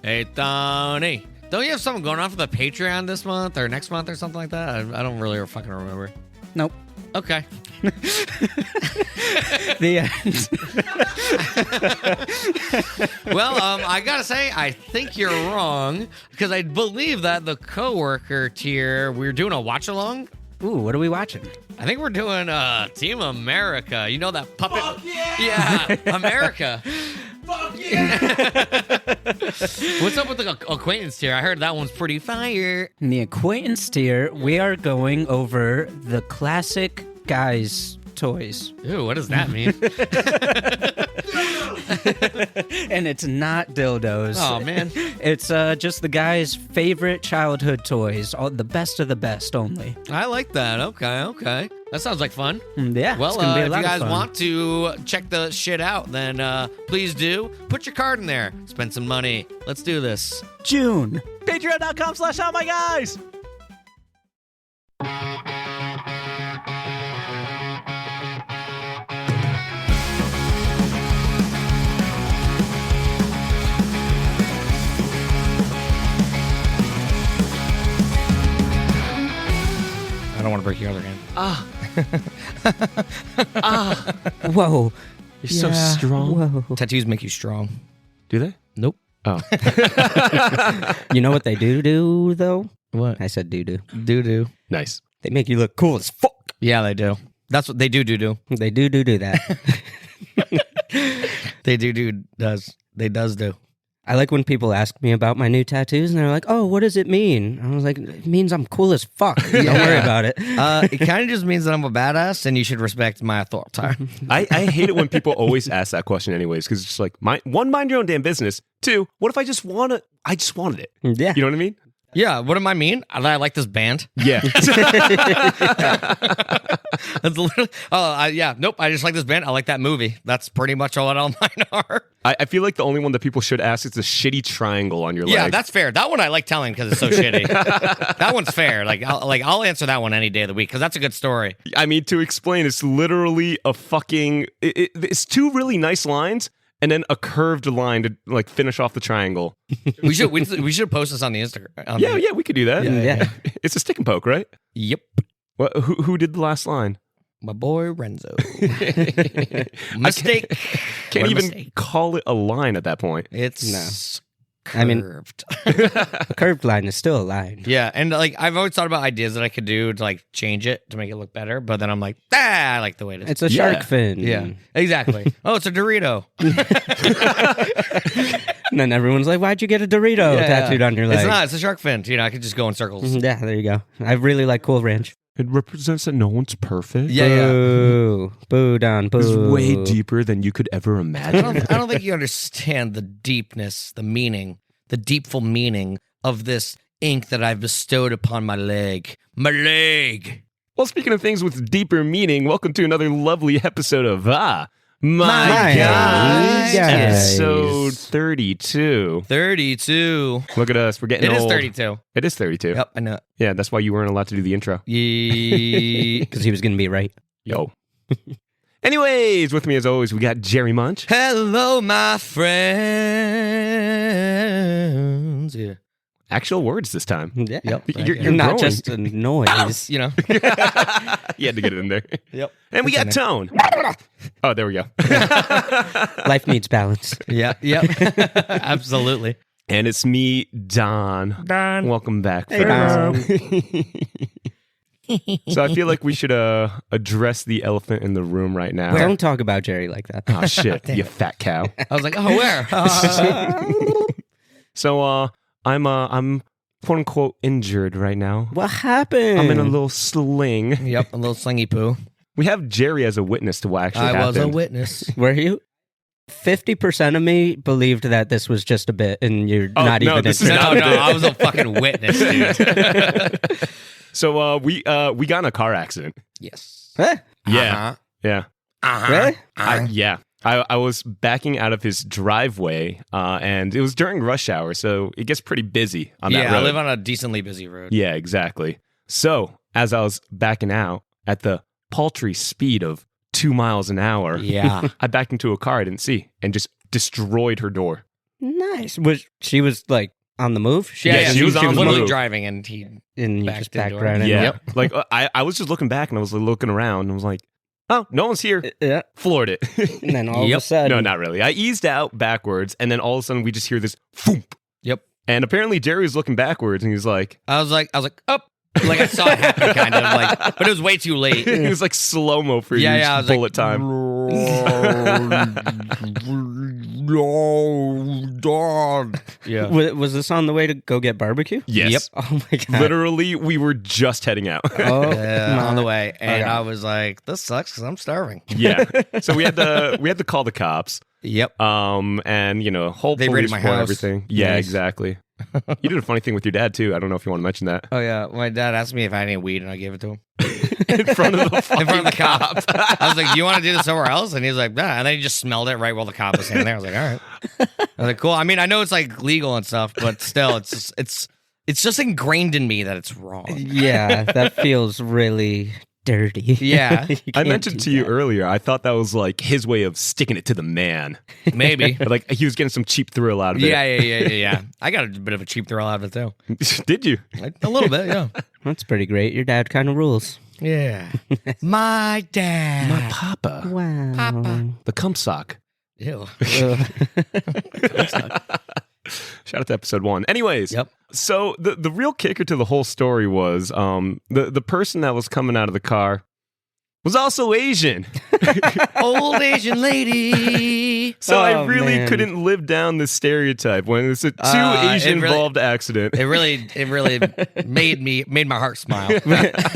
Hey, Tony. Don't you have something going on for the Patreon this month or next month or something like that? I don't really fucking remember. Nope. Okay. The end. Well, I gotta say, I think you're wrong because I believe that the coworker tier, we're doing a watch along. Ooh, what are we watching? I think we're doing Team America. You know that puppet? Fuck yeah! Yeah, America. Fuck yeah! What's up with the acquaintance tier? I heard that one's pretty fire. In the acquaintance tier, we are going over the classic guys' toys. Ooh, what does that mean? And it's not dildos. Oh, man. It's just the guys' favorite childhood toys. All the best of the best only. I like that. Okay. That sounds like fun. Yeah, Well, it's gonna be a if lot you of guys fun. want to check the shit out, then please do. Put your card in there. Spend some money. Let's do this. June. Patreon.com/ohmyguys. I don't want to break your other hand. Whoa. You're so strong. Whoa. Tattoos make you strong. Do they? Nope. Oh. You know what they do, though? What? I said do. Doo-doo. Nice. They make you look cool as fuck. Yeah, they do. That's what they do. They do that. They does. They does do. I like when people ask me about my new tattoos, and they're like, "Oh, what does it mean?" I was like, "It means I'm cool as fuck. Don't worry about it." It kind of just means that I'm a badass, and you should respect my authority. I hate it when people always ask that question anyways, because it's just like, one, mind your own damn business. Two, what if I just wanted it? Yeah. You know what I mean? Yeah, what do I mean? I like this band. Yeah. That's literally. Nope. I just like this band. I like that movie. That's pretty much all mine are. I feel like the only one that people should ask is the shitty triangle on your leg. Yeah, that's fair. That one I like telling because it's so shitty. That one's fair. I'll answer that one any day of the week because that's a good story. I mean, to explain, it's literally a fucking... it's two really nice lines and then a curved line to like finish off the triangle. We should post this on the Instagram. Yeah, we could do that. Yeah. It's a stick and poke, right? Yep. What? Who did the last line? My boy Renzo. Mistake. Can't What a even mistake. call it a line at that point. It's curved. I mean- A curved line is still a line. Yeah, and I've always thought about ideas that I could do to change it to make it look better, but then I'm like, I like the way it is. It's a Yeah. shark fin. Yeah, exactly. Oh, it's a Dorito. And then everyone's like, "Why'd you get a Dorito tattooed on your leg?" It's not. It's a shark fin. I could just go in circles. Yeah, there you go. I really like Cool Ranch. It represents that no one's perfect. Yeah. Boo. Boo down. Boo. It's way deeper than you could ever I imagine. don't think you understand the deepness, the meaning, the deepful meaning of this ink that I've bestowed upon my leg. My leg. Well, speaking of things with deeper meaning, welcome to another lovely episode of My Guys. Episode 32. 32. Look at us. We're getting It is old. 32. It is 32. Yep, I know. Yeah, that's why you weren't allowed to do the intro. Yeah. Because he was going to be right. Yo. Anyways, with me as always, we got Jerry Munch. Hello, my friends. Yeah. Actual words this time. Yeah. Yep. You're not growing. just a noise. You know. You had to get it in there. Yep. And we got It's in Tone. Oh, there we go. Life needs balance. Yeah. Yep. Absolutely. And it's me, Don. Don. Welcome back. Hey, friends. So I feel like we should address the elephant in the room right now. Don't talk about Jerry like that. Oh, shit, you fat cow. I was like, oh, where? So I'm quote unquote injured right now. What happened? I'm in a little sling. Yep. A little slingy poo. We have Jerry as a witness to what actually I happened. was a witness. Were you? 50% of me believed that this was just a bit, and you're Oh, not no, even. this is No, not a bit. I was a fucking witness, dude. So we got in a car accident. Yes. Huh? Yeah. Yeah. Really? Yeah. I was backing out of his driveway, and it was during rush hour, so it gets pretty busy on that road. I live on a decently busy road. Yeah, exactly. So as I was backing out at the paltry speed of 2 miles an hour, Yeah. I backed into a car I didn't see and just destroyed her door. Nice. She was like on the move? Yeah, she was on the literally move. driving, and he And you backed just backed into her. right in. Yeah. Yep. Like, I was just looking back, and I was looking around, and I was like, oh, no one's here. Yeah. Floored it. And then all of a Yep. sudden. No, not really. I eased out backwards, and then all of a sudden we just hear this foomp. Yep. And apparently Jerry was looking backwards, and he was like, I was like, up. Like I saw it happen, kind of like, but it was way too late. it was like slow-mo for you, I was bullet time. Yeah. Was this on the way to go get barbecue? Yes. Yep. Oh my God. Literally, we were just heading out. Oh, Yeah, on the my- way, and Okay. I was like, "This sucks because I'm starving." Yeah. So we had to call the cops. Yep. And whole They police raided my report, house. everything. Yeah, Nice. exactly. You did a funny thing with your dad too. I don't know if you want to mention that. Oh yeah, my dad asked me if I had any weed, and I gave it to him In front of the fucking in front of the cop. cop. I was like, "Do you want to do this somewhere else?" And he was like, "Nah." And then he just smelled it right while the cop was standing there. I was like, "All right." I was like, "Cool." I mean, I know it's like legal and stuff, but still, it's just ingrained in me that it's wrong. Yeah, that feels really dirty. Yeah. You I can't mentioned do to you that. earlier, I thought that was like his way of sticking it to the man. Maybe. Like he was getting some cheap thrill out of it. Yeah. I got a bit of a cheap thrill out of it too. Did you? Like, a little bit, yeah. That's pretty great. Your dad kind of rules. Yeah. My dad. My papa. Wow. Papa. The cum sock. Ew. Shout out to episode 1. Anyways, Yep. so the real kicker to the whole story was the person that was coming out of the car was also Asian. Old Asian lady. So I Oh, really man. couldn't live down this stereotype when it's a two It Asian really- involved accident. It really made my heart smile.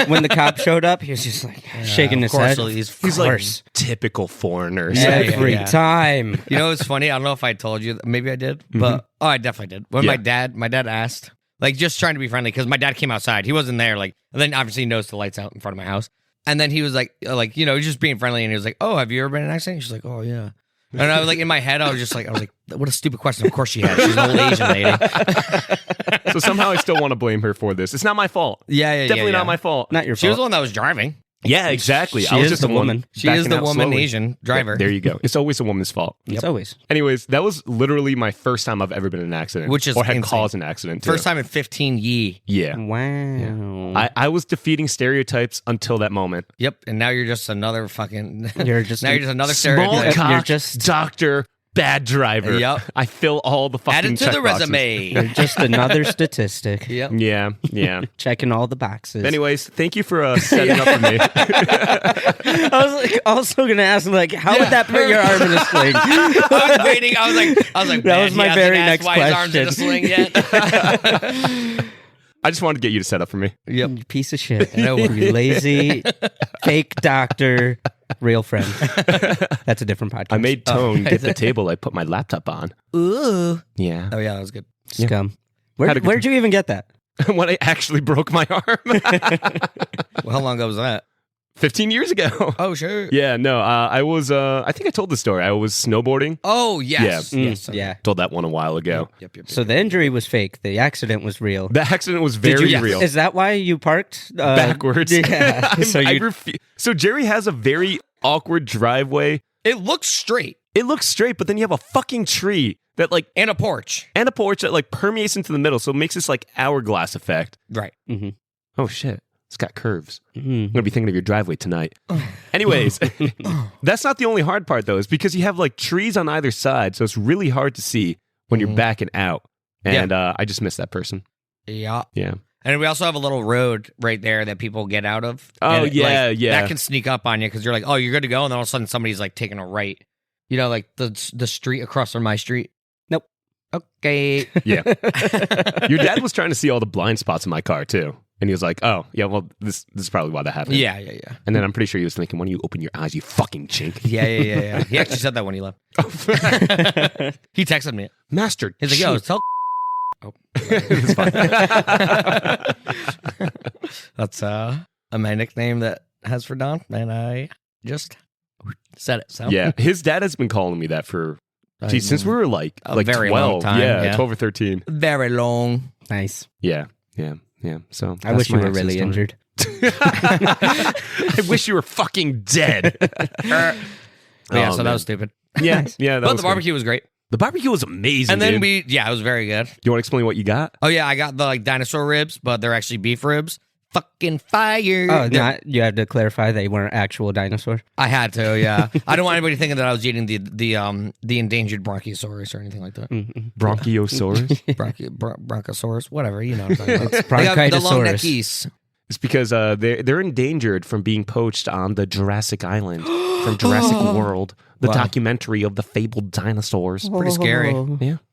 When the cop showed up, he was just like shaking his head. He's like typical foreigners. Yeah, Every yeah. time. You know, it's funny. I don't know if I told you. Maybe I did, but I definitely did. When Yeah. my dad asked, like, just trying to be friendly because my dad came outside. He wasn't there, like, and then obviously he noticed the lights out in front of my house, and then he was like, just being friendly, and he was like, "Oh, have you ever been in an accident?" She's like, "Oh yeah." And I was like, in my head, I was like, what a stupid question. Of course she has. She's an old Asian lady. So somehow I still want to blame her for this. It's not my fault. Yeah, Definitely not my fault. Not your She was fault. the one that was driving. Yeah, exactly. She I was is just the the one woman. She is backing the out woman slowly. Asian driver. There you go. It's always a woman's fault. It's always. Anyways, that was literally my first time I've ever been in an accident. Which is or had insane. caused an accident. Too. First time in 15 ye. Yeah. Wow. I was defeating stereotypes until that moment. Yep. And now you're just another fucking. You're just now you're just another Small stereotype. cock, You're just- doctor, bad driver. Yep. I fill all the fucking Add it to the check boxes. resume. You're just another statistic. Yep. Yeah. Checking all the boxes. Anyways, thank you for setting up for me. I was like, also going to ask, like, how would that put your arm in a sling? I was waiting. I was like, That man, was my he hasn't very asked next why his arm's in a question. sling yet. I just wanted to get you to set up for me. Yep. You piece of shit. No You worries. lazy, fake doctor, real friend. That's a different podcast. I made Tone get the table I put my laptop on. Ooh. Yeah. Oh yeah, that was good. Scum. Had a good Where'd you even get that? When I actually broke my arm. Well, how long ago was that? 15 years ago. Oh sure. Yeah, no, I was, I think I told the story. I was snowboarding. Oh yes. Yeah. Yes. Yeah. Told that one a while ago. Yep. So the injury was fake. The accident was real. The accident was very Yes. real. Is that why you parked Backwards. Yeah. So Jerry has a very awkward driveway. It looks straight It looks straight, but then you have a fucking tree that like, and a porch. and a porch that like permeates into the middle. So it makes this like hourglass effect. Right. Oh shit. It's got curves. Mhm. I'm going to be thinking of your driveway tonight. Anyways, that's not the only hard part though, is because you have like trees on either side. So it's really hard to see when you're backing out. And I just missed that person. Yeah. Yeah. And we also have a little road right there that people get out of. Oh, And yeah, like, yeah. That can sneak up on you because you're like, oh, you're good to go, and then all of a sudden somebody's like taking a right. You know, like the street across from my street. Nope. Okay. Yeah. Your dad was trying to see all the blind spots in my car too. And he was like, oh, yeah, well, this is probably why that happened. Yeah. And then I'm pretty sure he was thinking, why don't you open your eyes, you fucking chink? Yeah. He actually said that when he left. He texted me. Master. He's like, yo, tell. Oh, It's fine. that's my nickname that has for Don, and I just said it. So Yeah. His dad has been calling me that for, geez, since we were like A very 12. long time, yeah. 12 or 13. very long. Nice. Yeah. So I wish you were really injured. I wish you were fucking dead. Yeah, Oh, so that man. was stupid. Yeah. That But was the barbecue was great. The barbecue was amazing. And then dude. it was very good. You want to explain what you got? Oh yeah, I got the dinosaur ribs, but they're actually beef ribs. Fucking fire! Oh, you had to clarify they weren't actual dinosaurs. I had to, yeah. I don't want anybody thinking that I was eating the endangered bronchiosaurus or anything like that. Bronchiosaurus? Bronchosaurus, whatever, you know what I'm talking about. It's They have the long neck Bronchitosaurus. geese. It's because they're endangered from being poached on the Jurassic Island from Jurassic World, the Wow. documentary of the fabled dinosaurs. Pretty scary.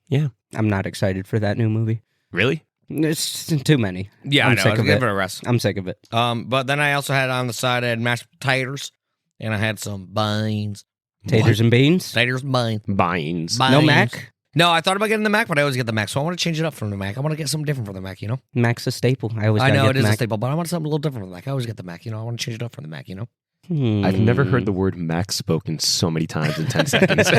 Yeah. I'm not excited for that new movie. Really? It's too many. Yeah, I'm I know. sick of Give it. it a rest. I'm sick of it. But then I also had on the side, I had mashed taters, and I had some beans. Taters and beans. Taters and beans. Beans. No Mac. No, I thought about getting the Mac, but I always get the Mac, so I want to change it up from the Mac. I want to get something different from the Mac, you know? Mac's a staple. I always I know gotta it get is a Mac. staple, but I want something a little different from the Mac. I always get the Mac, you know? I want to change it up from the Mac, you know? I've never heard the word Mac spoken so many times in 10 seconds.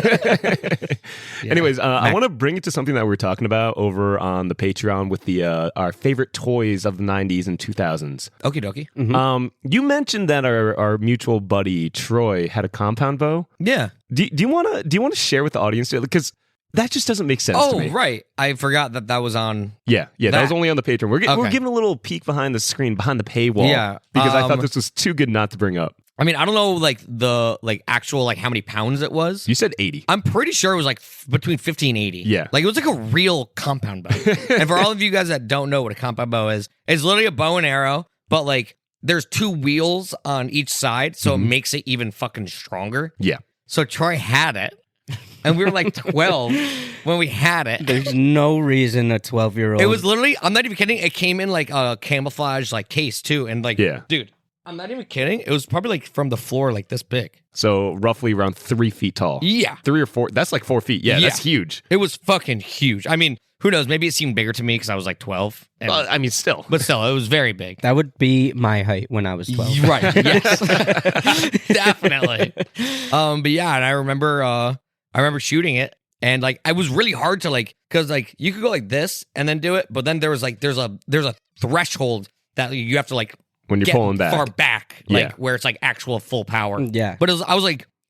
Anyways, I want to bring it to something that we were talking about over on the Patreon with the our favorite toys of the 90s and 2000s. Okie dokie. You mentioned that our mutual buddy Troy had a compound bow. Yeah. Do you want to share with the audience? Because that just doesn't make sense to Oh, me. right. I forgot that was on. Yeah, that That. was only on the Patreon. We're Okay. giving a little peek behind the screen, behind the paywall. Yeah, Because I thought this was too good not to bring up. I mean, I don't know, the actual, how many pounds it was. You said 80. I'm pretty sure it was between 50 and 80. Yeah. Like it was like a real compound bow. And for all of you guys that don't know what a compound bow is, it's literally a bow and arrow, but there's two wheels on each side, so it makes it even fucking stronger. Yeah. So Troy had it, and we were 12 when we had it. There's no reason a 12-year-old. It was literally, I'm not even kidding, it came in a camouflage case too, and Yeah. dude, I'm not even kidding. It was probably from the floor this big. So roughly around 3 feet tall. Yeah. 3 or 4. That's 4 feet. Yeah, Yeah. that's huge. It was fucking huge. I mean, who knows? Maybe it seemed bigger to me because I was 12. I mean, still. But still, it was very big. That would be my height when I was 12. Right. Yes. Definitely. But yeah, and I remember shooting it, and it was really hard to because you could go like this and then do it, but then there was there's a threshold that you have to when you're get pulling back. far back, Yeah. where it's actual full power. Yeah. But I was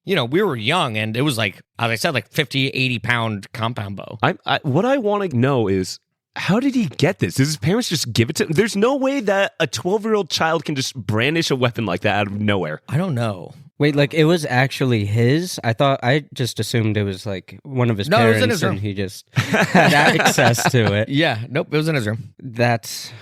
we were young, and it was as I said, 50, 80 pound compound bow. What I want to know is, how did he get this? Did his parents just give it to him? There's no way that a 12-year-old child can just brandish a weapon like that out of nowhere. I don't know. Wait, it was actually his? I just assumed it was one of his No, it was parents in his room. and he just had access to it. Yeah. Nope. It was in his room. That's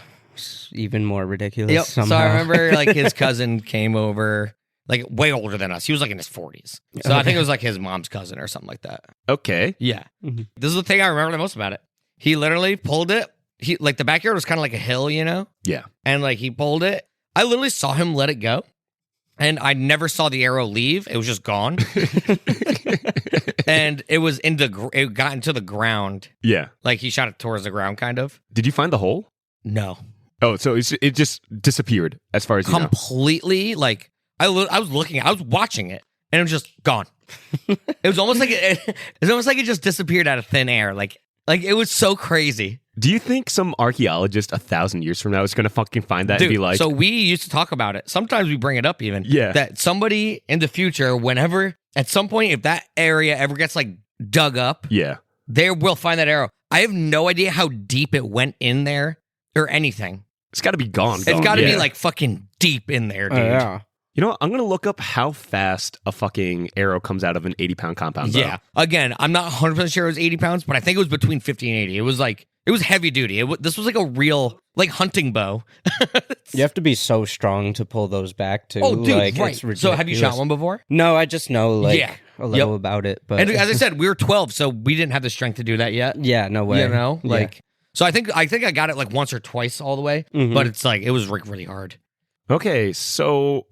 even more ridiculous Yep. somehow. So I remember his cousin came over, way older than us. He was in his 40s. So I think it was his mom's cousin or something like that. Okay. Yeah. Mhm. This is the thing I remember the most about it. He literally pulled it. He the backyard was kind of like a hill, you know? Yeah. And he pulled it. I literally saw him let it go. And I never saw the arrow leave. It was just gone. And it was it got into the ground. Yeah. He shot it towards the ground, kind of. Did you find the hole? No. Oh, so it just disappeared as far as you know. Completely. I was looking, I was watching it, and it was just gone. It was almost like it just disappeared out of thin air. It was so crazy. Do you think some archaeologist 1,000 years from now is going to fucking find that and be like, so we used to talk about it. Sometimes we bring it up even. Yeah. That somebody in the future, whenever, at some point, if that area ever gets dug up, yeah. they will find that arrow. I have no idea how deep it went in there or anything. It's got to be gone. It's got to Yeah. be fucking deep in there, dude. yeah. You know what? I'm going to look up how fast a fucking arrow comes out of an 80-pound compound bow. Yeah. Again, I'm not 100% sure it was 80 pounds, but I think it was between 50 and 80. It was it was heavy duty. This was a real hunting bow. You have to be so strong to pull those back too. Oh, dude, right. It's ridiculous. So have you shot one before? No, I just know Yeah. a little about it. But And as I said, we were 12, so we didn't have the strength to do that yet. yeah, no way. You know? Yeah. So I think I got it once or twice all the way, Mhm. but it's it was really hard. Okay, so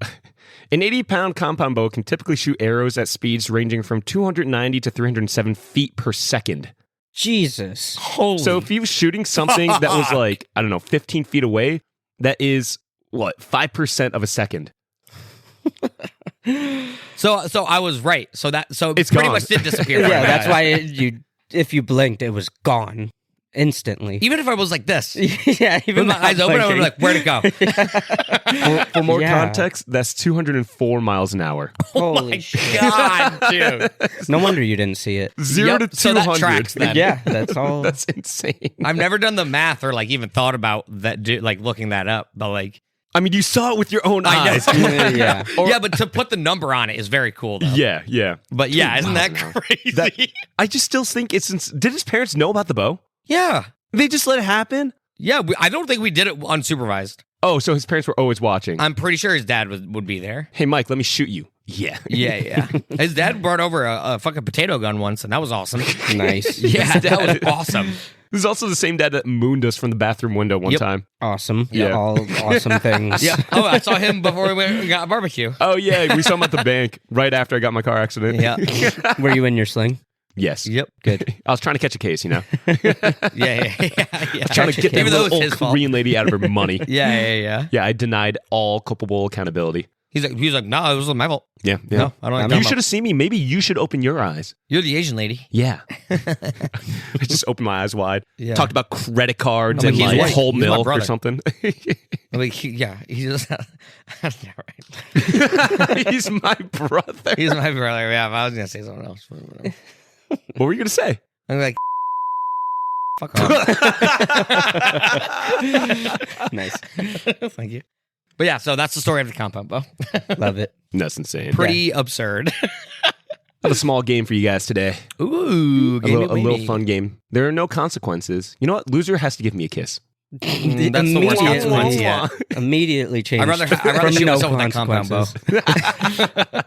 an 80-pound compound bow can typically shoot arrows at speeds ranging from 290 to 307 feet per second. Jesus. Holy. So if you're shooting something that was 15 feet away, that is, 5% of a second. So I was right. So It's pretty gone. much did disappear. Yeah, that's why if you blinked, it was gone. instantly. Even if I was like this, Yeah, even with my eyes open, I would be like, where'd it go? For more Yeah. context, that's 204 miles an hour. Holy shit. God, dude. No wonder you didn't see it. 0 to 200. So that tracks then. Yeah, that's all. That's insane. I've never done the math or like even thought about that, like looking that up. But like, I mean, you saw it with your own I know. eyes. Yeah. yeah, but to put the number on it is very cool, though. Yeah, yeah. But yeah, isn't that miles an hour. crazy? That- I just still think it's. Did his parents know about the bow? yeah, They just let it happen? yeah. I don't think we did it unsupervised. Oh, so his parents were always watching. I'm pretty sure his dad would be there. Hey, Mike, let me shoot you. Yeah. Yeah. His dad brought over a fucking potato gun once, and that was awesome. Nice. Yeah, that was awesome. This is also the same dad that mooned us from the bathroom window one Yep. time. Awesome. Yeah. All awesome things. Yeah. Oh, I saw him before we went and got a barbecue. Oh, yeah. We saw him at the bank right after I got my car accident. Yeah. Were you in your sling? Yes. Yep. Good. I was trying to catch a case, you know? Yeah. Trying to get that Even though it was little his old fault. Korean lady out of her money. Yeah. Yeah, I denied all culpable accountability. He was like, no, it was my fault. Yeah. No, I don't. You should have seen me. Maybe you should open your eyes. You're the Asian lady. Yeah. I just opened my eyes wide. Yeah. Talked about credit cards I and mean, he's like white. whole He's my milk or brother. something. Like, he's just. Yeah, right. He's my brother. He's my brother. Yeah, I was gonna say something else. But whatever. What were you going to say? I'm like, fuck off. Nice. Thank you. But yeah, so that's the story of the compound bow. Love it. That's insane. Pretty absurd. I have a small game for you guys today. Ooh, A little fun game. There are no consequences. You know what? Loser has to give me a kiss. That's the worst consequence yet. Immediately changed. I'd rather from shoot no myself with that compound bow. consequences.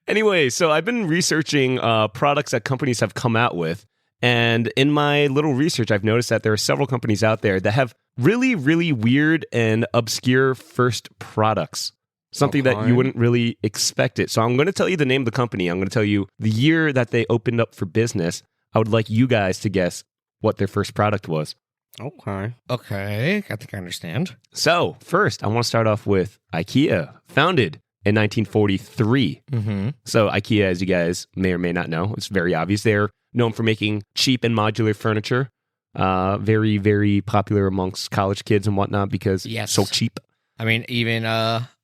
Anyway, so I've been researching products that companies have come out with. And in my little research, I've noticed that there are several companies out there that have really, really weird and obscure first products. Something that you wouldn't really expect it. So I'm going to tell you the name of the company. I'm going to tell you the year that they opened up for business. I would like you guys to guess what their first product was. Okay. Okay, I think I understand. So first, I want to start off with IKEA, founded in 1943. Mm-hmm. So IKEA, as you guys may or may not know, it's very obvious. They're known for making cheap and modular furniture. Very, very popular amongst college kids and whatnot because Yes. so cheap. I mean, even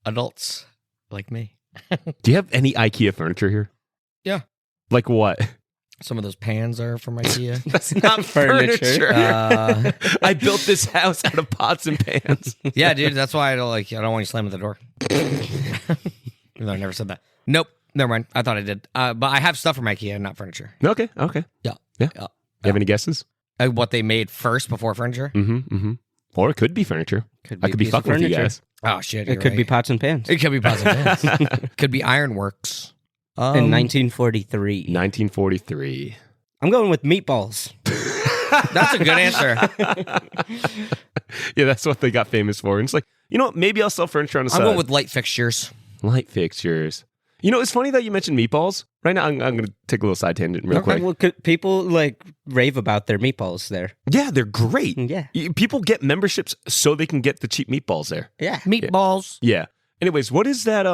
adults like me. Do you have any IKEA furniture here? Yeah. Like what? Some of those pans are from IKEA. That's not furniture. I built this house out of pots and pans. Yeah, dude, that's why I don't want you slamming the door. Even though I never said that. Nope, never mind. I thought I did. But I have stuff from IKEA, not furniture. Okay. Yeah. You have any guesses? What they made first before furniture? Mm-hmm. Or it could be furniture. Could I could be a piece of fucking with you furniture. guys. Oh, shit. It could be pots and pans. It could be pots and pans. Could be ironworks. In 1943. 1943. I'm going with meatballs. That's a good answer. Yeah, that's what they got famous for. And it's like, you know what? Maybe I'll sell furniture on the side. I'm going with light fixtures. Light fixtures. You know, it's funny that you mentioned meatballs. Right now, I'm going to take a little side tangent real quick. Well, people like rave about their meatballs there. Yeah, they're great. Yeah. People get memberships so they can get the cheap meatballs there. Yeah. Meatballs. Yeah. Anyways, what is that?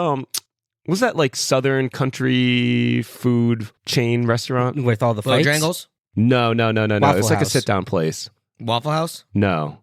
Was that like Southern country food chain restaurant? With all the fights. Bojangles. No. Waffle It's like a House. sit down place. Waffle House. No.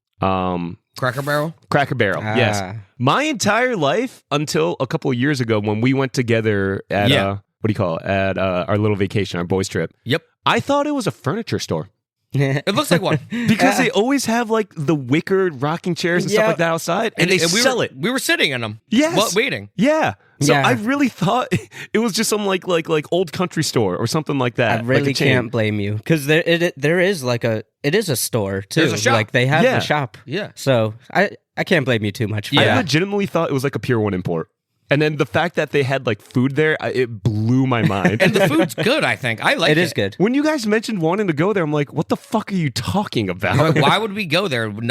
Cracker Barrel. Cracker Barrel. Ah. Yes. My entire life until a couple of years ago when we went together at Yeah. what do you call it? At our little vacation, our boys trip. Yep. I thought it was a furniture store It looks like one. because they always have like the wickered rocking chairs and stuff Yeah. like that outside, and they sell it. We were sitting in them. Yes. Well, waiting. Yeah. So Yeah. I really thought it was just some like old country store or something like that. I really like a chain. can't blame you because there is it is a store too. There's a shop. Like they have Yeah. a shop. Yeah. So I can't blame you too much. For I Yeah. that. legitimately thought it was like a Pier 1 import. And then the fact that they had like food there, it blew my mind. And the food's good, I think. I like it. It is good. When you guys mentioned wanting to go there, I'm like, what the fuck are you talking about? Like, why would we go there? We're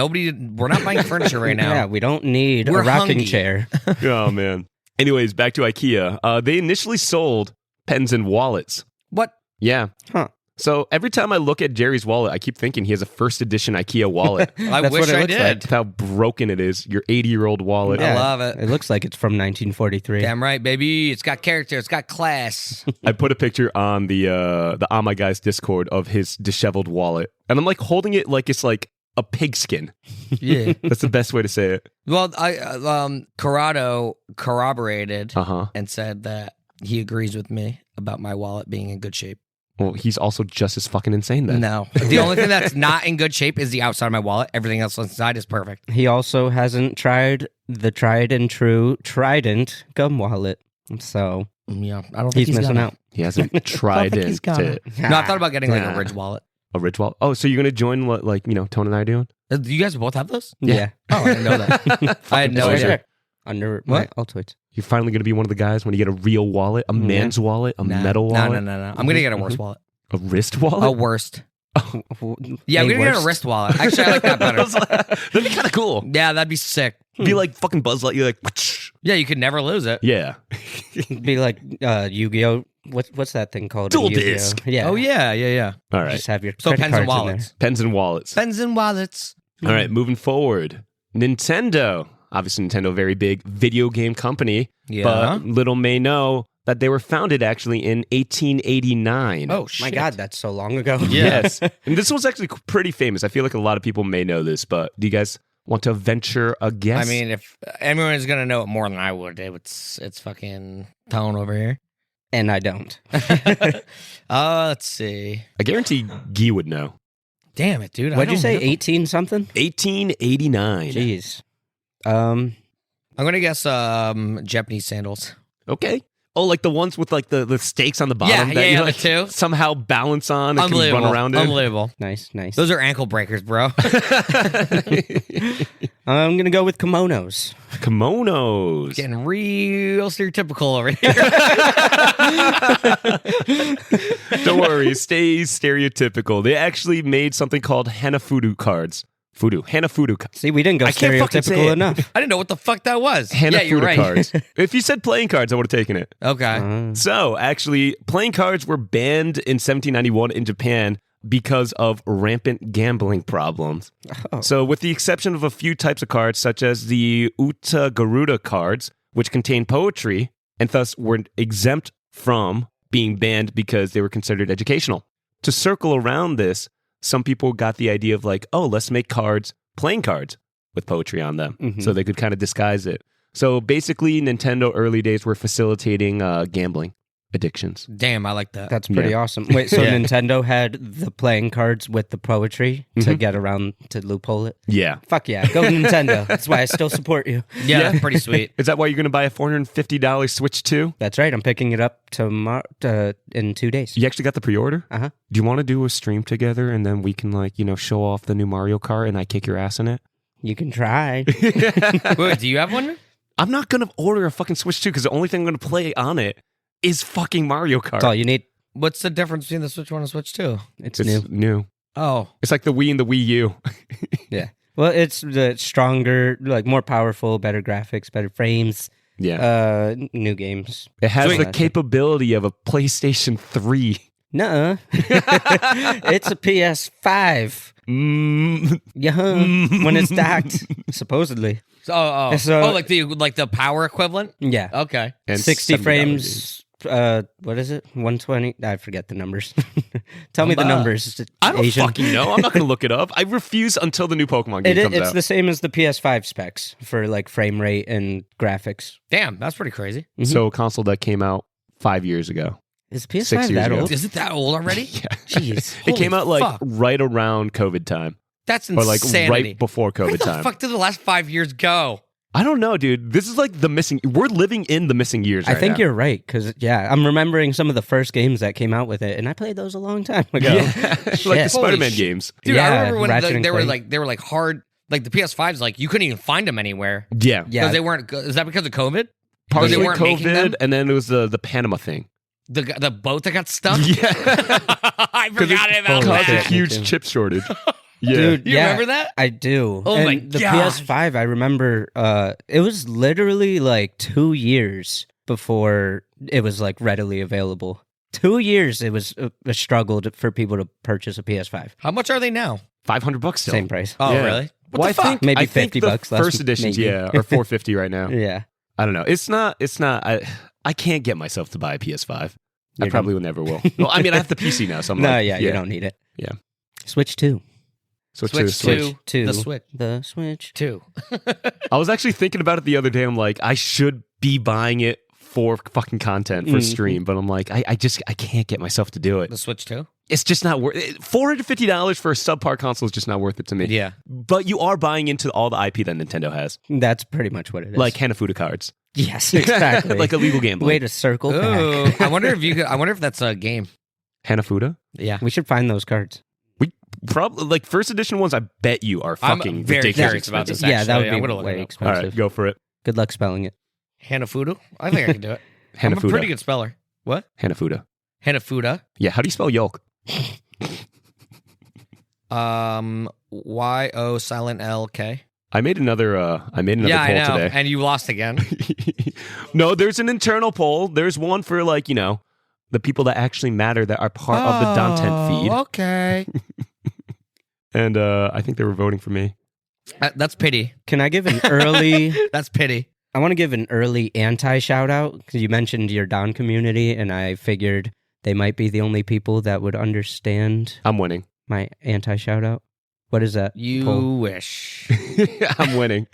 not buying furniture right now. Yeah, we don't need We're a rocking hungry. chair. Oh, man. Anyways, back to IKEA. They initially sold pens and wallets. What? Yeah. Huh. So every time I look at Jerry's wallet, I keep thinking he has a first edition IKEA wallet. I That's wish what it I looks did. like. That's how broken it is. Your 80-year-old wallet. I love it. It looks like it's from 1943. Damn right, baby. It's got character. It's got class. I put a picture on the On My Guys Discord of his disheveled wallet, and I'm like holding it like it's like a pigskin. Yeah. That's the best way to say it. Well, Corrado corroborated Uh-huh. and said that he agrees with me about my wallet being in good shape. Well, he's also just as fucking insane then. No. The only thing that's not in good shape is the outside of my wallet. Everything else inside is perfect. He also hasn't tried the tried and true Trident gum wallet. So Yeah, I don't think he's missing gonna. out. He hasn't tried think it he's got to it. No, I thought about getting like Yeah. a Ridge wallet. a rich wallet. Oh, so you're going to join what, like, Tone and I are doing? Do you guys both have those? Yeah. Oh, I didn't know that. I had no It's right idea. there. Under my What? Altoids. You're finally going to be one of the guys when you get a real wallet, a man's wallet, a metal wallet, No. I'm going to get a worse wallet. a wrist wallet. A worst. Yeah, I'm going to get a wrist wallet. Actually, I like that better. That'd be kind of cool. Yeah, that'd be sick. Be like fucking Buzz Lightyear, like, whoosh. Yeah, you could never lose it. Yeah. Be like Yu-Gi-Oh. What's that thing called? in Dual Yu-Gi-Oh? disc. Yeah. Oh, yeah. All right. Just have your So credit pens and cards in there. wallets. Pens and wallets. Pens and wallets. All right, moving forward. Nintendo. Obviously, Nintendo, very big video game company. Yeah. But little may know that they were founded actually in 1889. Oh, shit. My God, that's so long ago. Yes. And this was actually pretty famous. I feel like a lot of people may know this, but do you guys want to venture a guess? I mean, if anyone is going to know it more than I would, it's fucking Tone over here. And I don't. Let's see. I guarantee Guy would know. Damn it, dude. What'd you say? Know. 18 something? 1889. Jeez. I'm going to guess Japanese sandals. Okay. Oh, like the ones with like the stakes on the bottom that you the like two. somehow balance on and can Unbelievable. run around in. Unbelievable. Nice. Those are ankle breakers, bro. I'm going to go with kimonos. Kimonos. Getting real stereotypical over here. Don't worry, stay stereotypical. They actually made something called Hanafudu cards. Hanafudu cards. See, we didn't go I can't fucking say stereotypical it. enough. I didn't know what the fuck that was. Hanafudu Yeah, you're right. cards. If you said playing cards, I would have taken it. Okay. So, actually, playing cards were banned in 1791 in Japan because of rampant gambling problems. Oh. So, with the exception of a few types of cards, such as the Uta Garuda cards, which contain poetry and thus were exempt from being banned because they were considered educational. To circle around this, some people got the idea of like, oh, let's make cards, playing cards with poetry on them, so they could kind of disguise it. So basically, Nintendo early days were facilitating gambling addictions. Damn, I like that. That's pretty awesome. Wait, so Yeah. Nintendo had the playing cards with the poetry to get around to loophole it? Yeah. Fuck yeah. Go Nintendo. That's why I still support you. yeah, that's pretty sweet. Is that why you're going to buy a $450 Switch 2? That's right. I'm picking it up in 2 days. You actually got the pre-order? Uh-huh. Do you want to do a stream together and then we can like, show off the new Mario Kart and I kick your ass in it? You can try. Wait, do you have one? I'm not going to order a fucking Switch 2 because the only thing I'm going to play on it is fucking Mario Kart. That's all you need. What's the difference between the Switch 1 and Switch 2? It's It's new. new. Oh. It's like the Wii and the Wii U. Yeah. Well, it's the stronger, like more powerful, better graphics, better frames, Yeah. new games. It has Sweet. the capability of a PlayStation 3. Nuh-uh. It's a PS5. Yeah, when it's docked, supposedly. So, So- like the power equivalent? Yeah. Okay. And 60 $70 frames. What is it? 120? I forget the numbers. Tell me the Humba. numbers. I don't Asian. fucking know. I'm not going to look it up. I refuse until the new Pokemon game comes It's out. the same as the PS5 specs for like frame rate and graphics. Damn, that's pretty crazy. So a console that came out 5 years ago. Is 6 PS5 years that ago. old? Is it that old already? Yeah. Jeez. It came Holy out like fuck. right around COVID time. That's Or like insanity. right before Where COVID the time. fuck did the last 5 years go? I don't know, dude. This is like the missing. We're living in the missing years. I right think now. you're right because I'm remembering some of the first games that came out with it, and I played those a long time ago. Yeah, like the Shit. Spider-Man Holy shit. games. Dude, Yeah, I remember when Ratchet and they were Clank. like hard. Like the PS5s, like you couldn't even find them anywhere Yeah, Yeah. because they weren't. Is that because of COVID? partially they weren't making them? COVID, and then it was the Panama thing. The boat that got stuck. Yeah, I forgot about Holy caused a shit. that. huge Me too. chip shortage. Yeah, Dude, You yeah, remember that? I do. Oh And my the God. PS5, I remember it was literally like 2 years before it was like readily available. 2 years it was a struggle for people to purchase a PS5. How much are they now? $500 still. Same price. Oh, Yeah. really? What Well, the fuck? Maybe I think $50 the less, first editions, maybe. yeah, are $450 right now. Yeah. I don't know. It's not. I can't get myself to buy a PS5. I You're probably never will. Well, I mean, I have the PC now, so I'm No, like, yeah, you don't need it. Yeah. Switch 2. Switch to the Switch. Two. The Switch. The Switch. 2. I was actually thinking about it the other day. I'm like, I should be buying it for fucking content for stream, but I'm like, I can't get myself to do it. The Switch 2? It's just not worth it. $450 for a subpar console is just not worth it to me. Yeah. But you are buying into all the IP that Nintendo has, That's pretty much what it is. like Hanafuda cards, yes, exactly. like illegal gambling. Way to circle Ooh, back. I wonder if that's a game. Hanafuda. Yeah. We should find those cards. We probably like first edition ones. I bet you are fucking I'm very ridiculous curious about this. expensive. Yeah, that would I'm be gonna look way it up. All expensive. right, go for it. Good luck spelling it. Hanafuda? I think I can do it. I'm a Hanafuda. pretty good speller. What? Hanafuda. Hanafuda. Yeah. How do you spell yolk? Y-O silent L-K. I made another. Yeah, I poll know. today. And you lost again. No, there's an internal poll. There's one for like the people that actually matter that are part of the content feed. Okay. And I think they were voting for me. That's pity. Can I give an early... That's pity. I want to give an early anti-shout-out, because you mentioned your Don community, and I figured they might be the only people that would understand I'm winning. my anti-shout-out. What is that? You poll? wish. I'm winning.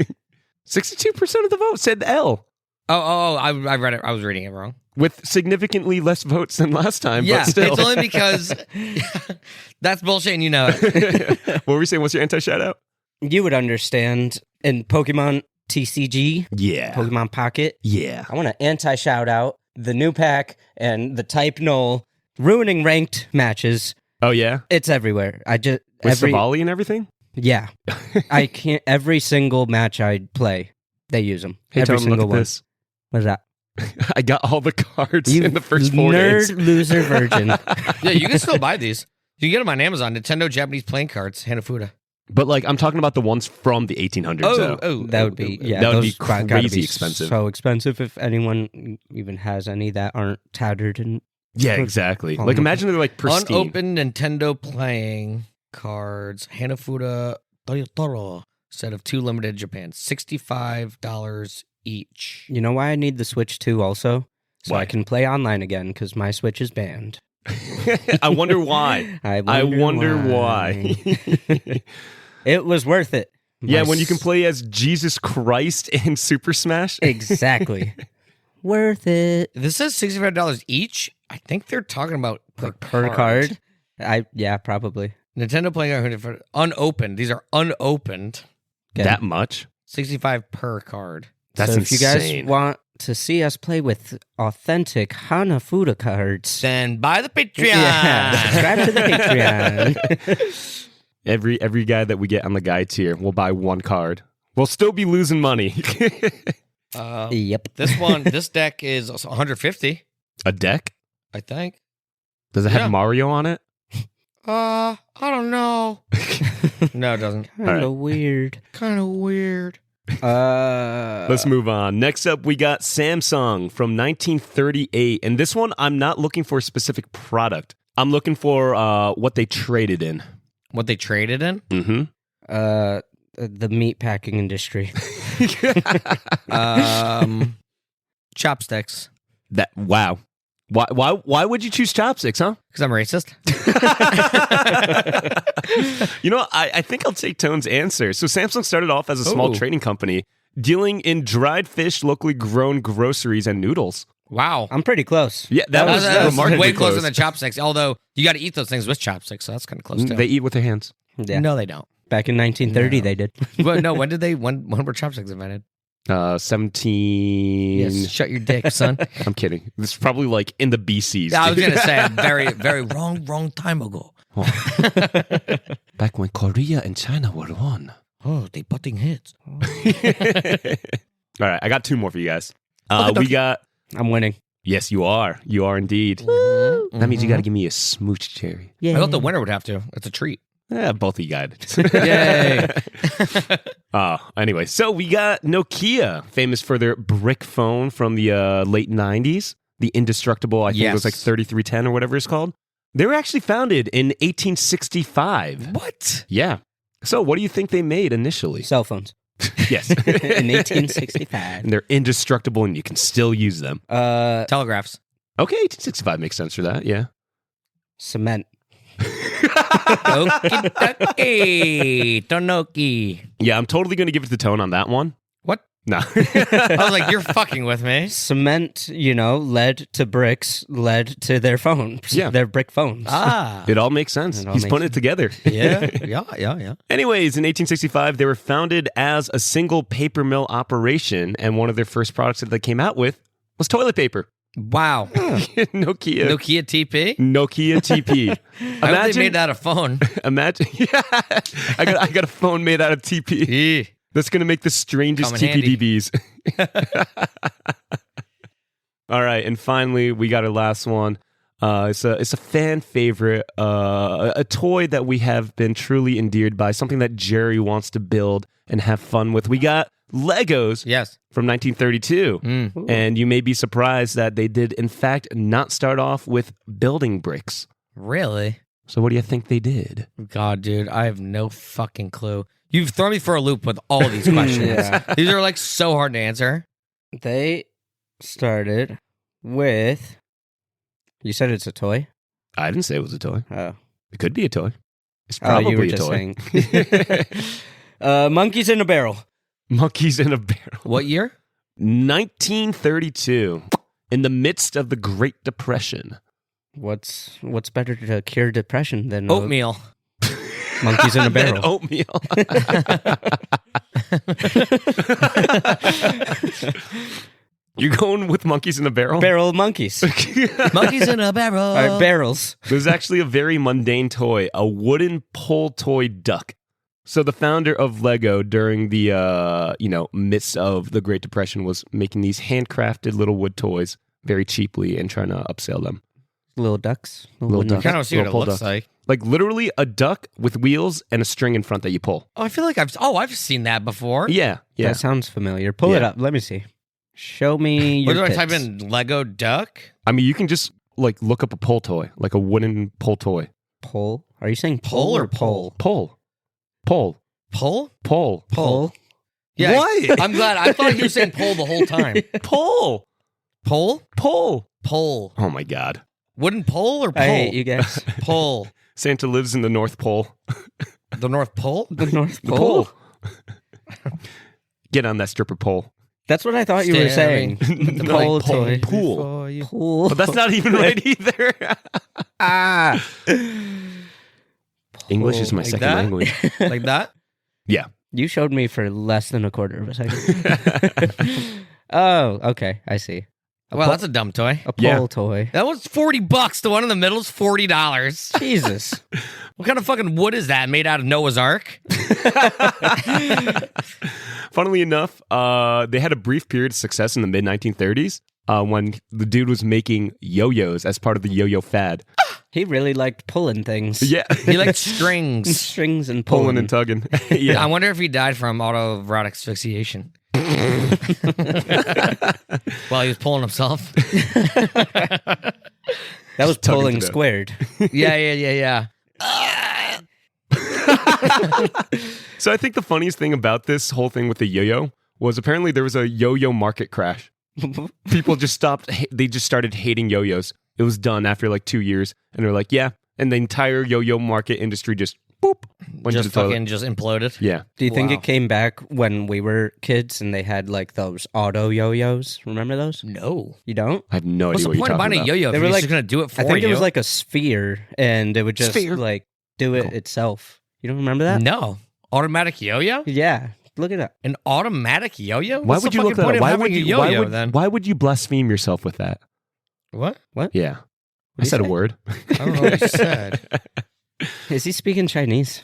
62% of the vote said L, I read it. I was reading it wrong. with significantly less votes than last time. Yeah, but still. it's only because that's bullshit and you know it. What were we saying? What's your anti-shout out? You would understand in Pokemon TCG, Yeah. Pokemon Pocket. Yeah. I want to anti-shout-out the new pack and the Type Null ruining ranked matches. Oh, yeah? It's everywhere. With Savali and everything? Yeah. I can't. Every single match I play, they use them. Hey, every Tom, single look at one. this. What is that? I got all the cards You in the first 4 nerd days. loser virgin. Yeah, you can still buy these. You can get them on Amazon. Nintendo Japanese playing cards, Hanafuda. But like, I'm talking about the ones from the 1800s. That would be that would be those gotta crazy be expensive. So expensive if anyone even has any that aren't tattered and Yeah, exactly. Oh, Like, no. imagine they're like pristine. Unopened Nintendo playing cards, Hanafuda Toyotaro, set of 2 limited Japan, $65 each. you know why I need the Switch 2 also? So Why? I can play online again because my Switch is banned. I wonder why. I wonder why. It was worth it. Yeah, My when you can s- play as Jesus Christ in Super Smash. Exactly. Worth it. This says $65 each. I think they're talking about like Per cards. card. Yeah, probably. Nintendo playing card unopened. These are unopened. Good. That much? 65 per card. That's so insane. if you guys want to see us play with authentic Hanafuda cards, Then buy the Patreon. yeah, subscribe to the Patreon. Every guy that we get on the guide tier will buy 1 card. We'll still be losing money. Yep. This deck is 150, A deck? I think. Does it have Yeah. Mario on it? I don't know. No, it doesn't. Kind of weird. Kind of weird. Let's move on. Next up, we got Samsung from 1938. And this one, I'm not looking for a specific product. I'm looking for what they traded in. What they traded in? Mm-hmm. The meat packing industry. Chopsticks. Wow. Why would you choose chopsticks, huh? Because I'm racist. You know, I think I'll take Tone's answer. So Samsung started off as a small Ooh. trading company dealing in dried fish, locally grown groceries, and noodles. Wow. Um, I'm pretty close. Yeah, that was That's remarkably way closer close. than chopsticks. Although you got to eat those things with chopsticks, so that's kind of close too. They eat with their hands. Yeah. No, they don't. Back in 1930, No. they did. But no, when were chopsticks invented? 17. Yes, shut your dick, son. I'm kidding. This is probably like in the BCs. I was gonna say very, very wrong time ago. Back when Korea and China were one. Oh, they butting heads. All right, I got 2 more for you guys. Okay, We got. I'm winning. Yes, you are. You are indeed. Mm-hmm. That means you got to give me a smooch cherry. Yeah. I thought the winner would have to. It's a treat. Yeah, both of you got it. Yay. Anyway, so we got Nokia, famous for their brick phone from the late 90s. the indestructible, I think it was like 3310 or whatever it's called. They were actually founded in 1865. What? Yeah. So what do you think they made initially? Cell phones. Yes. In 1865. And they're indestructible and you can still use them. Telegraphs. Okay, 1865 makes sense for that, yeah. Cement. Okie dokie. Tonoki. Yeah, I'm totally going to give it the tone on that one. What? No. I was like, you're fucking with me. Cement, led to bricks, led to their phones. Yeah. Their brick phones. Ah. It all makes sense. It all He's makes putting it together. Yeah. Anyways, in 1865, they were founded as a single paper mill operation, and one of their first products that they came out with was toilet paper. Wow. Nokia. Nokia TP? Nokia TP. I hope they made that a phone. Imagine. Yeah. I got a phone made out of TP. That's going to make the strangest TPDBs. All right, and finally, we got our last one. It's a fan favorite, a toy that we have been truly endeared by, something that Jerry wants to build and have fun with. We got Legos from 1932. And you may be surprised that they did, in fact, not start off with building bricks. Really? So what do you think they did? God, dude, I have no fucking clue. You've thrown me for a loop with all these questions. These are like so hard to answer. They started with... You said it's a toy? I didn't say it was a toy. Oh. It could be a toy. It's probably you were a just toy. saying. Monkeys in a barrel. Monkeys in a barrel. What year? 1932. In the midst of the Great Depression. What's better to cure depression than Oatmeal. Monkeys in a barrel? Oatmeal. You're going with monkeys in a barrel? Barrel monkeys. Monkeys in a barrel. All right, barrels. There's actually a very mundane toy, a wooden pull toy duck. So the founder of Lego during the midst of the Great Depression was making these handcrafted little wood toys very cheaply and trying to upsell them. Little ducks. Little ducks. I kind of see what it Little looks ducks. like. Like literally a duck with wheels and a string in front that you pull. Oh, I feel like I've seen that before. Yeah. That sounds familiar. Pull it up. Let me see. Show me your Or do I tits. type in Lego duck? I mean, you can just like look up a pull toy, like a wooden pull toy. Pull? Are you saying Pull or pole? Pull. Pull? Pull. Yeah. What? I'm glad. I thought you were saying pull the whole time. Pull. Pull? Pull. Oh my God. Wooden pole or pull? I hate you guys. Pull. Santa lives in the North Pole. The North Pole? The North The Pole? pole. Get on that stripper pole. That's what I thought you were saying. The No, pole pole. toy. Pool. Pool. But that's not even right either. English is my Like second that? language. Like that? Yeah. You showed me for less than a quarter of a second. Oh, okay. I see. Well, that's a dumb toy. A pole Yeah. toy. That was $40. The one in the middle is $40. Jesus. What kind of fucking wood is that? Made out of Noah's Ark? Funnily enough, they had a brief period of success in the mid-1930s when the dude was making yo-yos as part of the yo-yo fad. He really liked pulling things. Yeah. He liked strings. Strings and Pulling pulling. and tugging. Yeah. I wonder if he died from autoerotic asphyxiation. While he was pulling himself. That was tugging pulling to death. squared. Yeah. So I think the funniest thing about this whole thing with the yo-yo was apparently there was a yo-yo market crash. People just stopped. They just started hating yo-yos. It was done after like 2 years. And they're like, yeah. And the entire yo-yo market industry just boop. Went Just to the toilet. fucking just imploded. Yeah. Do you think Wow. it came back when we were kids and they had like those auto yo-yos? Remember those? No. You don't? I have no What's idea the what point you're of buying talking a about. yo-yo They if were you're like- just going to do it for I think you? it was like a sphere and it would just Sphere. like do it itself. You don't remember that? No. Automatic yo-yo? Yeah. Look it up. An automatic yo-yo? Why What's would the you look fucking that point up? of Why having would a you? yo-yo Why then? would you blaspheme yourself with that? What? Yeah. I you said a say? word. I don't know what you said. Is he speaking Chinese?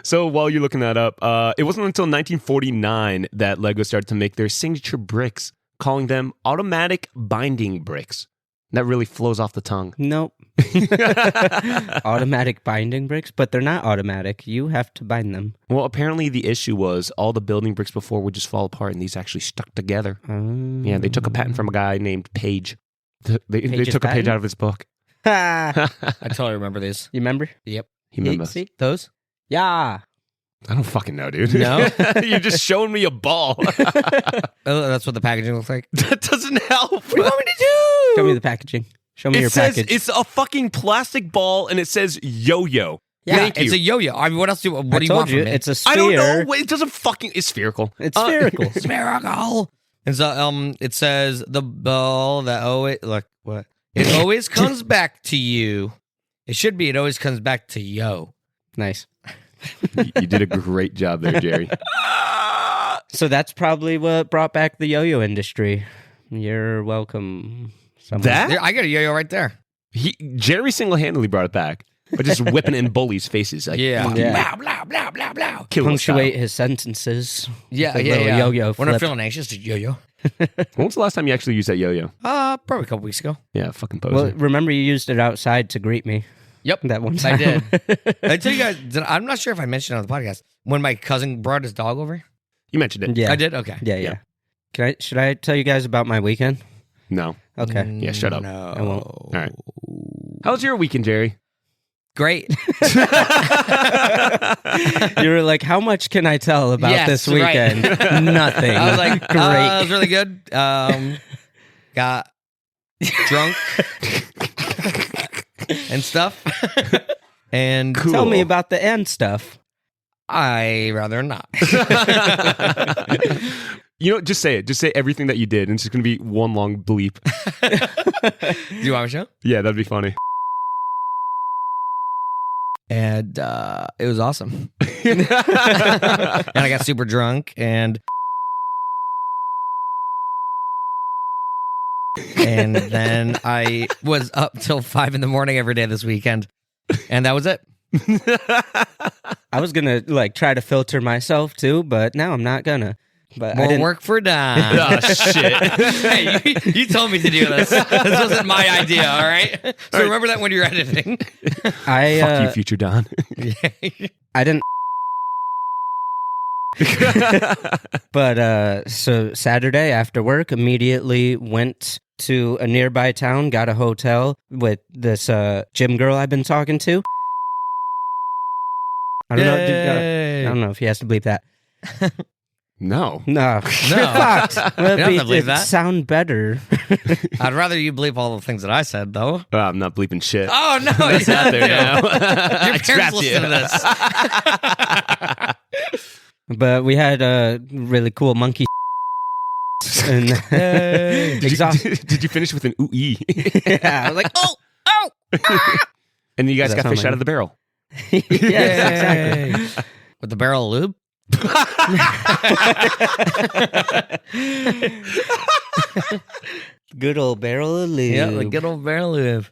So while you're looking that up, it wasn't until 1949 that Lego started to make their signature bricks, calling them automatic binding bricks. That really flows off the tongue. Nope. Automatic binding bricks, but they're not automatic. You have to bind them. Well, apparently the issue was all the building bricks before would just fall apart, and these actually stuck together. Yeah, they took a patent from a guy named Page. They Page's took a page patent? out of his book. you I totally remember these. remember? Yep. He remembers. See? Those? Yeah. I don't fucking know, dude. No? You're just showing me a ball. Oh, that's what the packaging looks like. That doesn't help. What do you want me to do? Show me the packaging. Show me your It says package. it's a fucking plastic ball and it says yo-yo. Yeah, Thank you. It's a yo-yo. I mean, what else do you I want told from you, me? it's a sphere. I don't know. Wait, it doesn't fucking. It's spherical. It's spherical. Spherical. And so, it says the ball that always look what it always comes back to you. It should be. It always comes back to yo. Nice. You did a great job there, Jerry. So that's probably what brought back the yo-yo industry. You're welcome. Someone. That? There, I got a yo-yo right there. Jerry single-handedly brought it back by just whipping it in bullies' faces. Like, Yeah. fucking Yeah. Blah blah blah blah blah. killer Punctuate style. his sentences. Yeah, The yeah, little yeah. yo-yo When I'm flip. feeling anxious, just yo-yo. When was the last time you actually used that yo-yo? Probably a couple weeks ago. Yeah, fucking poser. Well, remember you used it outside to greet me. Yep. That one I time. did. I tell you guys, I'm not sure if I mentioned it on the podcast when my cousin brought his dog over. You mentioned it. Yeah. I did. Okay. Yeah. Should I tell you guys about my weekend? No. Okay. Yeah, shut up. No. I won't. All right. How was your weekend, Jerry? Great. You were like, how much can I tell about Yes, this right. weekend? Nothing. I was like, great. it was really good. Got drunk and stuff. And Cool. Tell me about the end stuff. I rather not. You know, just say it. Just say everything that you did, and it's just going to be one long bleep. Do you want me to show? Yeah, that'd be funny. And it was awesome. And I got super drunk and then I was up till 5 a.m. every day this weekend. And that was it. I was gonna try to filter myself too, but now I'm not gonna. But I More didn't. work for Don. Oh, shit. Hey, you told me to do this. This wasn't my idea, all right? So remember that when you're editing. I Fuck you, future Don. I didn't. But so Saturday after work, immediately went to a nearby town, got a hotel with this gym girl I've been talking to. I don't know. I don't know if he has to bleep that. No. No, fucked. don't have to bleep It'd that. sound better. I'd rather you bleep all the things that I said, though. I'm not bleeping shit. Oh, no. That's you out there have now. to. Your I parents trapped listen you. to this. But we had a really cool monkey. And Did you finish with an ooh-ee? yeah, I was like, oh. And you guys Does that got sound fish like out of the barrel. Yes, exactly. With the barrel of lube? Good old barrel of lube. Yeah, the good old barrel of lube.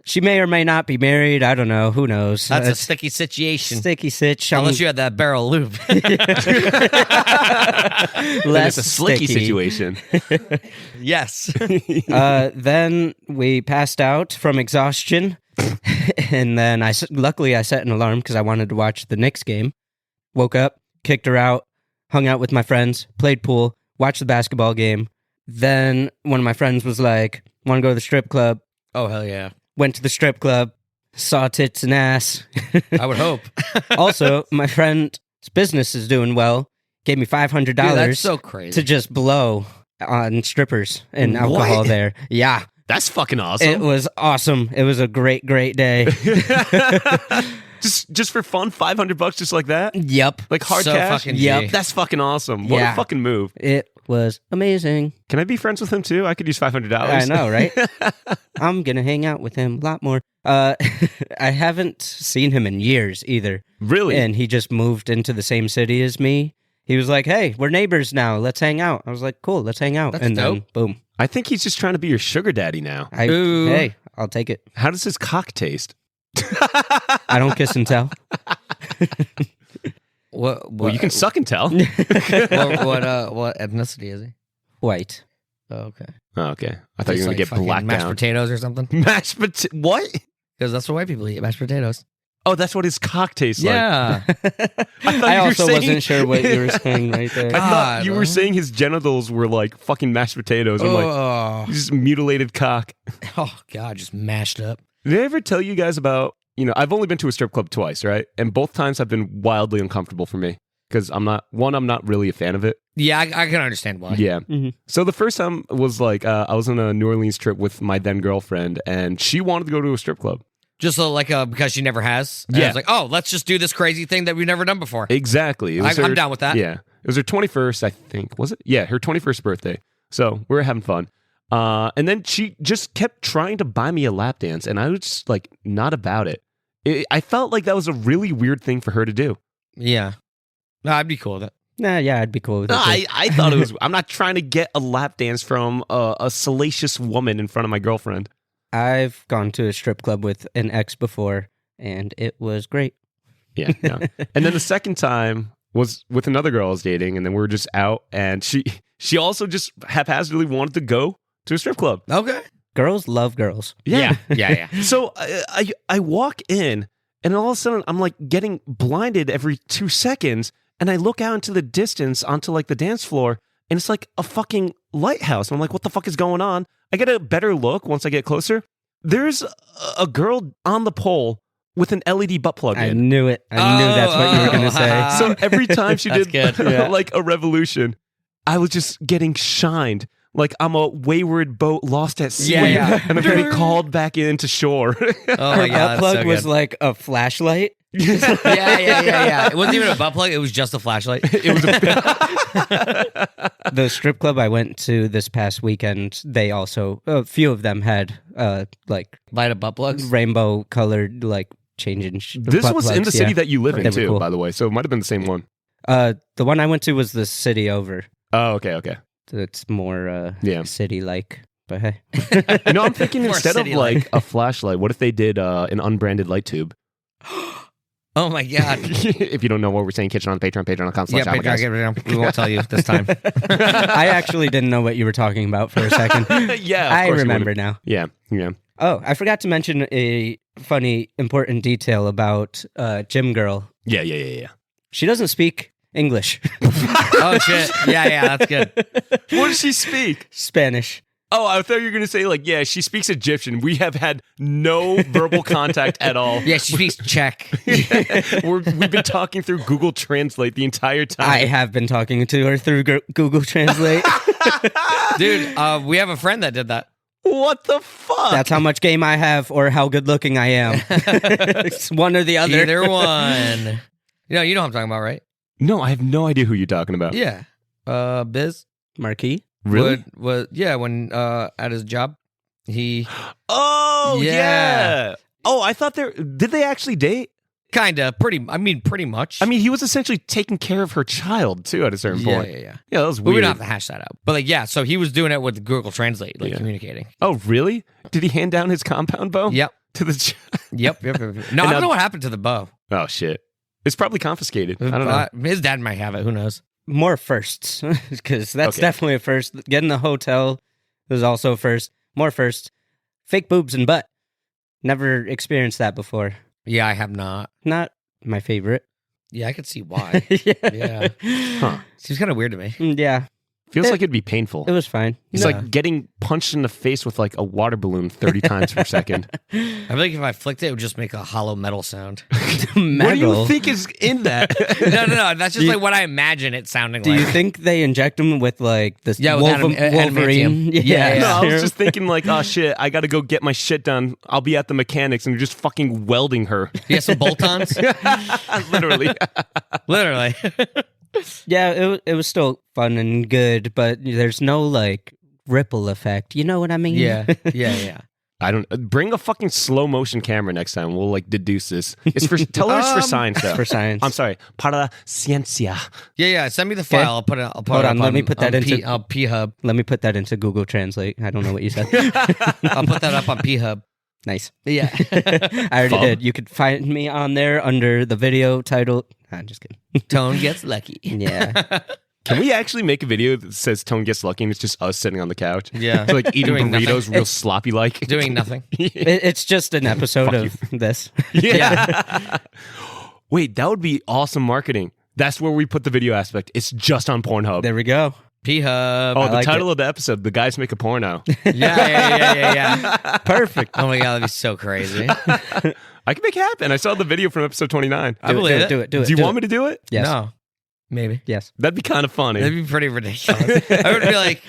She may or may not be married. I don't know. Who knows? That's a It's sticky situation. sticky sitch. Unless you had that barrel of lube. Then less it's a slicky sticky. situation. Yes. Then we passed out from exhaustion, and then luckily I set an alarm because I wanted to watch the Knicks game. Woke up, kicked her out, hung out with my friends, played pool, watched the basketball game. Then one of my friends was like, "Want to go to the strip club?" Oh, hell yeah. Went to the strip club, saw tits and ass. I would hope. Also, my friend's business is doing well. Gave me $500 Dude, that's so crazy. to just blow on strippers and alcohol What? there. Yeah, That's fucking awesome. it was awesome. It was a great, great day. just for fun, $500 just like that? Yep. Like hard So cash? fucking Yep. G. That's fucking awesome. What Yeah. a fucking move. It was amazing. Can I be friends with him too? I could use $500. I know, right? I'm going to hang out with him a lot more. I haven't seen him in years either. Really? And he just moved into the same city as me. He was like, "Hey, we're neighbors now. Let's hang out." I was like, "Cool, let's hang out." That's and then, dope. boom. I think he's just trying to be your sugar daddy now. Ooh. Hey, I'll take it. How does his cock taste? I don't kiss and tell. Well, you can suck and tell. what ethnicity is he? White. Oh, okay. Oh, okay. I thought you were going to Like get fucking blacked mashed down. potatoes or something. Mashed potatoes. What? Because that's what white people eat, mashed potatoes. Oh, that's what his cock tastes like. Yeah. I also wasn't sure what you were saying right there. I thought you were saying his genitals were like fucking mashed potatoes. I'm like, just mutilated cock. Oh, God, just mashed up. Did I ever tell you guys about, I've only been to a strip club twice, right? And both times have been wildly uncomfortable for me because I'm not really a fan of it. Yeah, I can understand why. Yeah. Mm-hmm. So the first time was like, I was on a New Orleans trip with my then girlfriend and she wanted to go to a strip club. Just because she never has? And Yeah. I was like, oh, let's just do this crazy thing that we've never done before. Exactly. I'm down with that. Yeah. It was her 21st, I think. Was it? Yeah, her 21st birthday. So we were having fun. And then she just kept trying to buy me a lap dance and I was just like, not about it. I felt like that was a really weird thing for her to do. Yeah. No, I'd be cool with it. Nah, yeah, I'd be cool with it. No, too. I thought it was. I'm not trying to get a lap dance from a salacious woman in front of my girlfriend. I've gone to a strip club with an ex before, and it was great. Yeah. And then the second time was with another girl I was dating, and then we were just out, and she also just haphazardly wanted to go to a strip club. Okay. Girls love girls. Yeah. So I walk in, and all of a sudden I'm like getting blinded every 2 seconds. And I look out into the distance onto like the dance floor and it's like a fucking lighthouse. And I'm like, what the fuck is going on? I get a better look once I get closer. There's a girl on the pole with an LED butt plug I in. knew it. I knew that's what you were going to say. So every time she did That's good. like a revolution, I was just getting shined. Like I'm a wayward boat lost at sea. Yeah. And I'm getting called back into shore. Oh, Her my God. butt That's plug so was good. like a flashlight. Yeah. It wasn't even a butt plug. It was just a flashlight. It was The strip club I went to this past weekend, they also, a few of them had like Light up butt plugs. rainbow colored, like changing. This butt was in plugs, the city yeah. that you live in They were too, cool. by the way. So it might have been the same one. The one I went to was the city over. Oh, okay. It's more Yeah. city like, but hey. I'm thinking More instead of city-like. like a flashlight, what if they did an unbranded light tube? Oh, my God. If you don't know what we're saying, catch it on Patreon, patreon.com/. Yeah, Patreon, we won't tell you this time. I actually didn't know what you were talking about for a second. Yeah, of I course you remember wouldn't. now. Yeah. Oh, I forgot to mention a funny, important detail about Gym Girl. Yeah. She doesn't speak English. Oh, shit. Yeah, that's good. What does she speak? Spanish. Oh, I thought you were going to say like, yeah, she speaks Egyptian. We have had no verbal contact at all. Yeah, she speaks Czech. We've been talking through Google Translate the entire time. I have been talking to her through Google Translate. Dude, we have a friend that did that. What the fuck? That's how much game I have or how good looking I am. It's one or the other. Either one. You know what I'm talking about, right? No, I have no idea who you're talking about. Yeah. Biz. Marquis. Really? When at his job, he Oh, Yeah. yeah. Oh, I thought did they actually date? pretty much. I mean, he was essentially taking care of her child, too, at a certain point. Yeah. Yeah, that was But we weird. don't have to hash that out. But so he was doing it with Google Translate, Yeah. communicating. Oh, really? Did he hand down his compound bow? Yep. To the child? Yep. No, I don't know what happened to the bow. Oh, shit. It's probably confiscated. I don't know. His dad might have it. Who knows? More firsts, because that's Okay. definitely a first. Getting the hotel was also a first. More first. Fake boobs and butt. Never experienced that before. Yeah, I have not. Not my favorite. Yeah, I could see why. Yeah. Huh. Seems kind of weird to me. Yeah, Feels like it'd be painful. it was fine. It's No. like getting punched in the face with like a water balloon 30 times per second. I feel like if I flicked it, it would just make a hollow metal sound. Metal. What do you think is in that? No. That's just like what I imagine it sounding Do like. you think they inject them with like this Yeah, with Wolverine? adamantium. Yeah. No, I was just thinking like, oh shit, I got to go get my shit done. I'll be at the mechanics and just fucking welding her. You have some bolt-ons? Literally. Literally. Yeah, it was still fun and good, but there's no like ripple effect. You know what I mean? Yeah. I don't bring a fucking slow motion camera next time. We'll like deduce this. It's for tell her it's for science though. For science. I'm sorry. Para ciencia. Yeah. Send me the file. Okay. I'll put it Hold up on, let me put that into- P-Hub. Let me put that into Google Translate. I don't know what you said. I'll put that up on P-Hub. Nice. Yeah. I already did. You could find me on there under the video title. I'm just kidding. Tone gets lucky. Yeah. Can we actually make a video that says Tone gets lucky and it's just us sitting on the couch? Yeah. So, like eating Doing burritos nothing. real sloppy like. Doing nothing. It's just an episode of this. Yeah. Wait, that would be awesome marketing. That's where we put the video aspect. It's just on Pornhub. There we go. P-Hub. Oh, the like title of the episode, The Guys Make a Porno. Yeah. Perfect. Oh my God, that'd be so crazy. I can make it happen. I saw the video from episode 29. I believe it. Do it. Do you want me to do it? Yes. No. Maybe. Yes. That'd be kind of funny. That'd be pretty ridiculous. I would be like,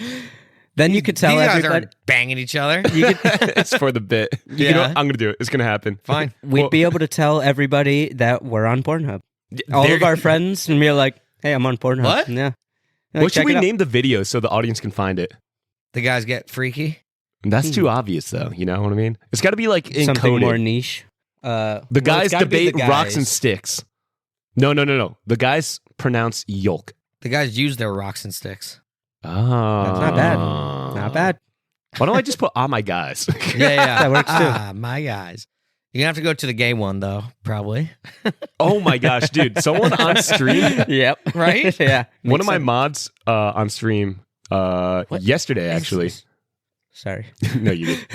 Then you could tell these guys everybody. are banging each other. You could, It's for the bit. You know Yeah. what? I'm going to do it. It's going to happen. Fine. we'd be able to tell everybody that we're on Pornhub. All of our friends, and we're like, "Hey, I'm on Pornhub." What? Yeah. Like, What should check we it out. name the video so the audience can find it? The guys get freaky. That's too obvious, though. You know what I mean? It's got to be like encoded. Something more niche. The well, guys it's gotta be debate the rocks and guys. sticks. No. The guys pronounce yolk. The guys use their rocks and sticks. Oh. That's not bad. Not bad. Why don't I just put my guys? Yeah. That works too. Ah, my guys. You're going to have to go to the gay one, though, probably. Oh my gosh, dude. Someone on stream, Yep. Right? Yeah. one of Makes my sense. mods on stream yesterday, actually. Sorry. No, you didn't.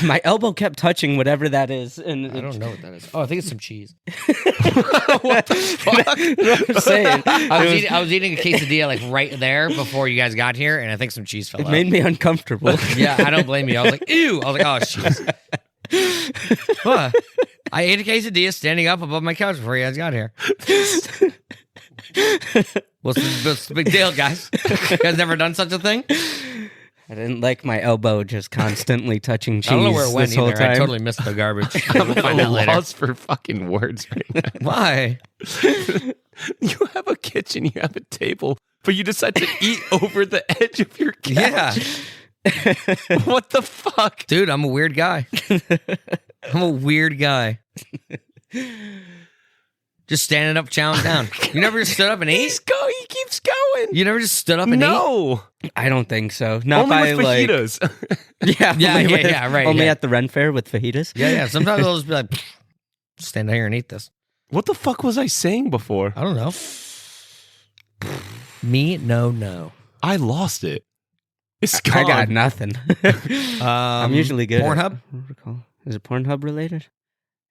My elbow kept touching whatever that is, and I don't know what that is. Oh, I think it's some cheese. What the fuck? I'm saying. I was eating a quesadilla like right there before you guys got here, and I think some cheese fell It out. made me uncomfortable. Yeah, I don't blame you. I was like, ew. I was like, oh, it's cheese. What? I ate a quesadilla standing up above my couch before you guys got here. What's the big deal, guys? You guys never done such a thing? I didn't like my elbow just constantly touching cheese I don't know where it went this whole either. I time. totally missed the garbage. I'm We'll find at out a later. loss for fucking words right now. Why? You have a kitchen, you have a table, but you decide to eat over the edge of your couch. Yeah. What the fuck? Dude, I'm a weird guy. I'm a weird guy. Just standing up, chowing down. You never just stood up and ate? He keeps going. You never just stood up and ate? No. I don't think so. Not Only by with like fajitas. yeah, Yeah, only with- yeah, right, Only yeah. at the Ren Fair with fajitas. Yeah. Sometimes I'll just be like, stand here and eat this. What the fuck was I saying before? I don't know. Me? No. I lost it. It's I gone. got nothing. I'm usually good. Pornhub? Is it Pornhub related?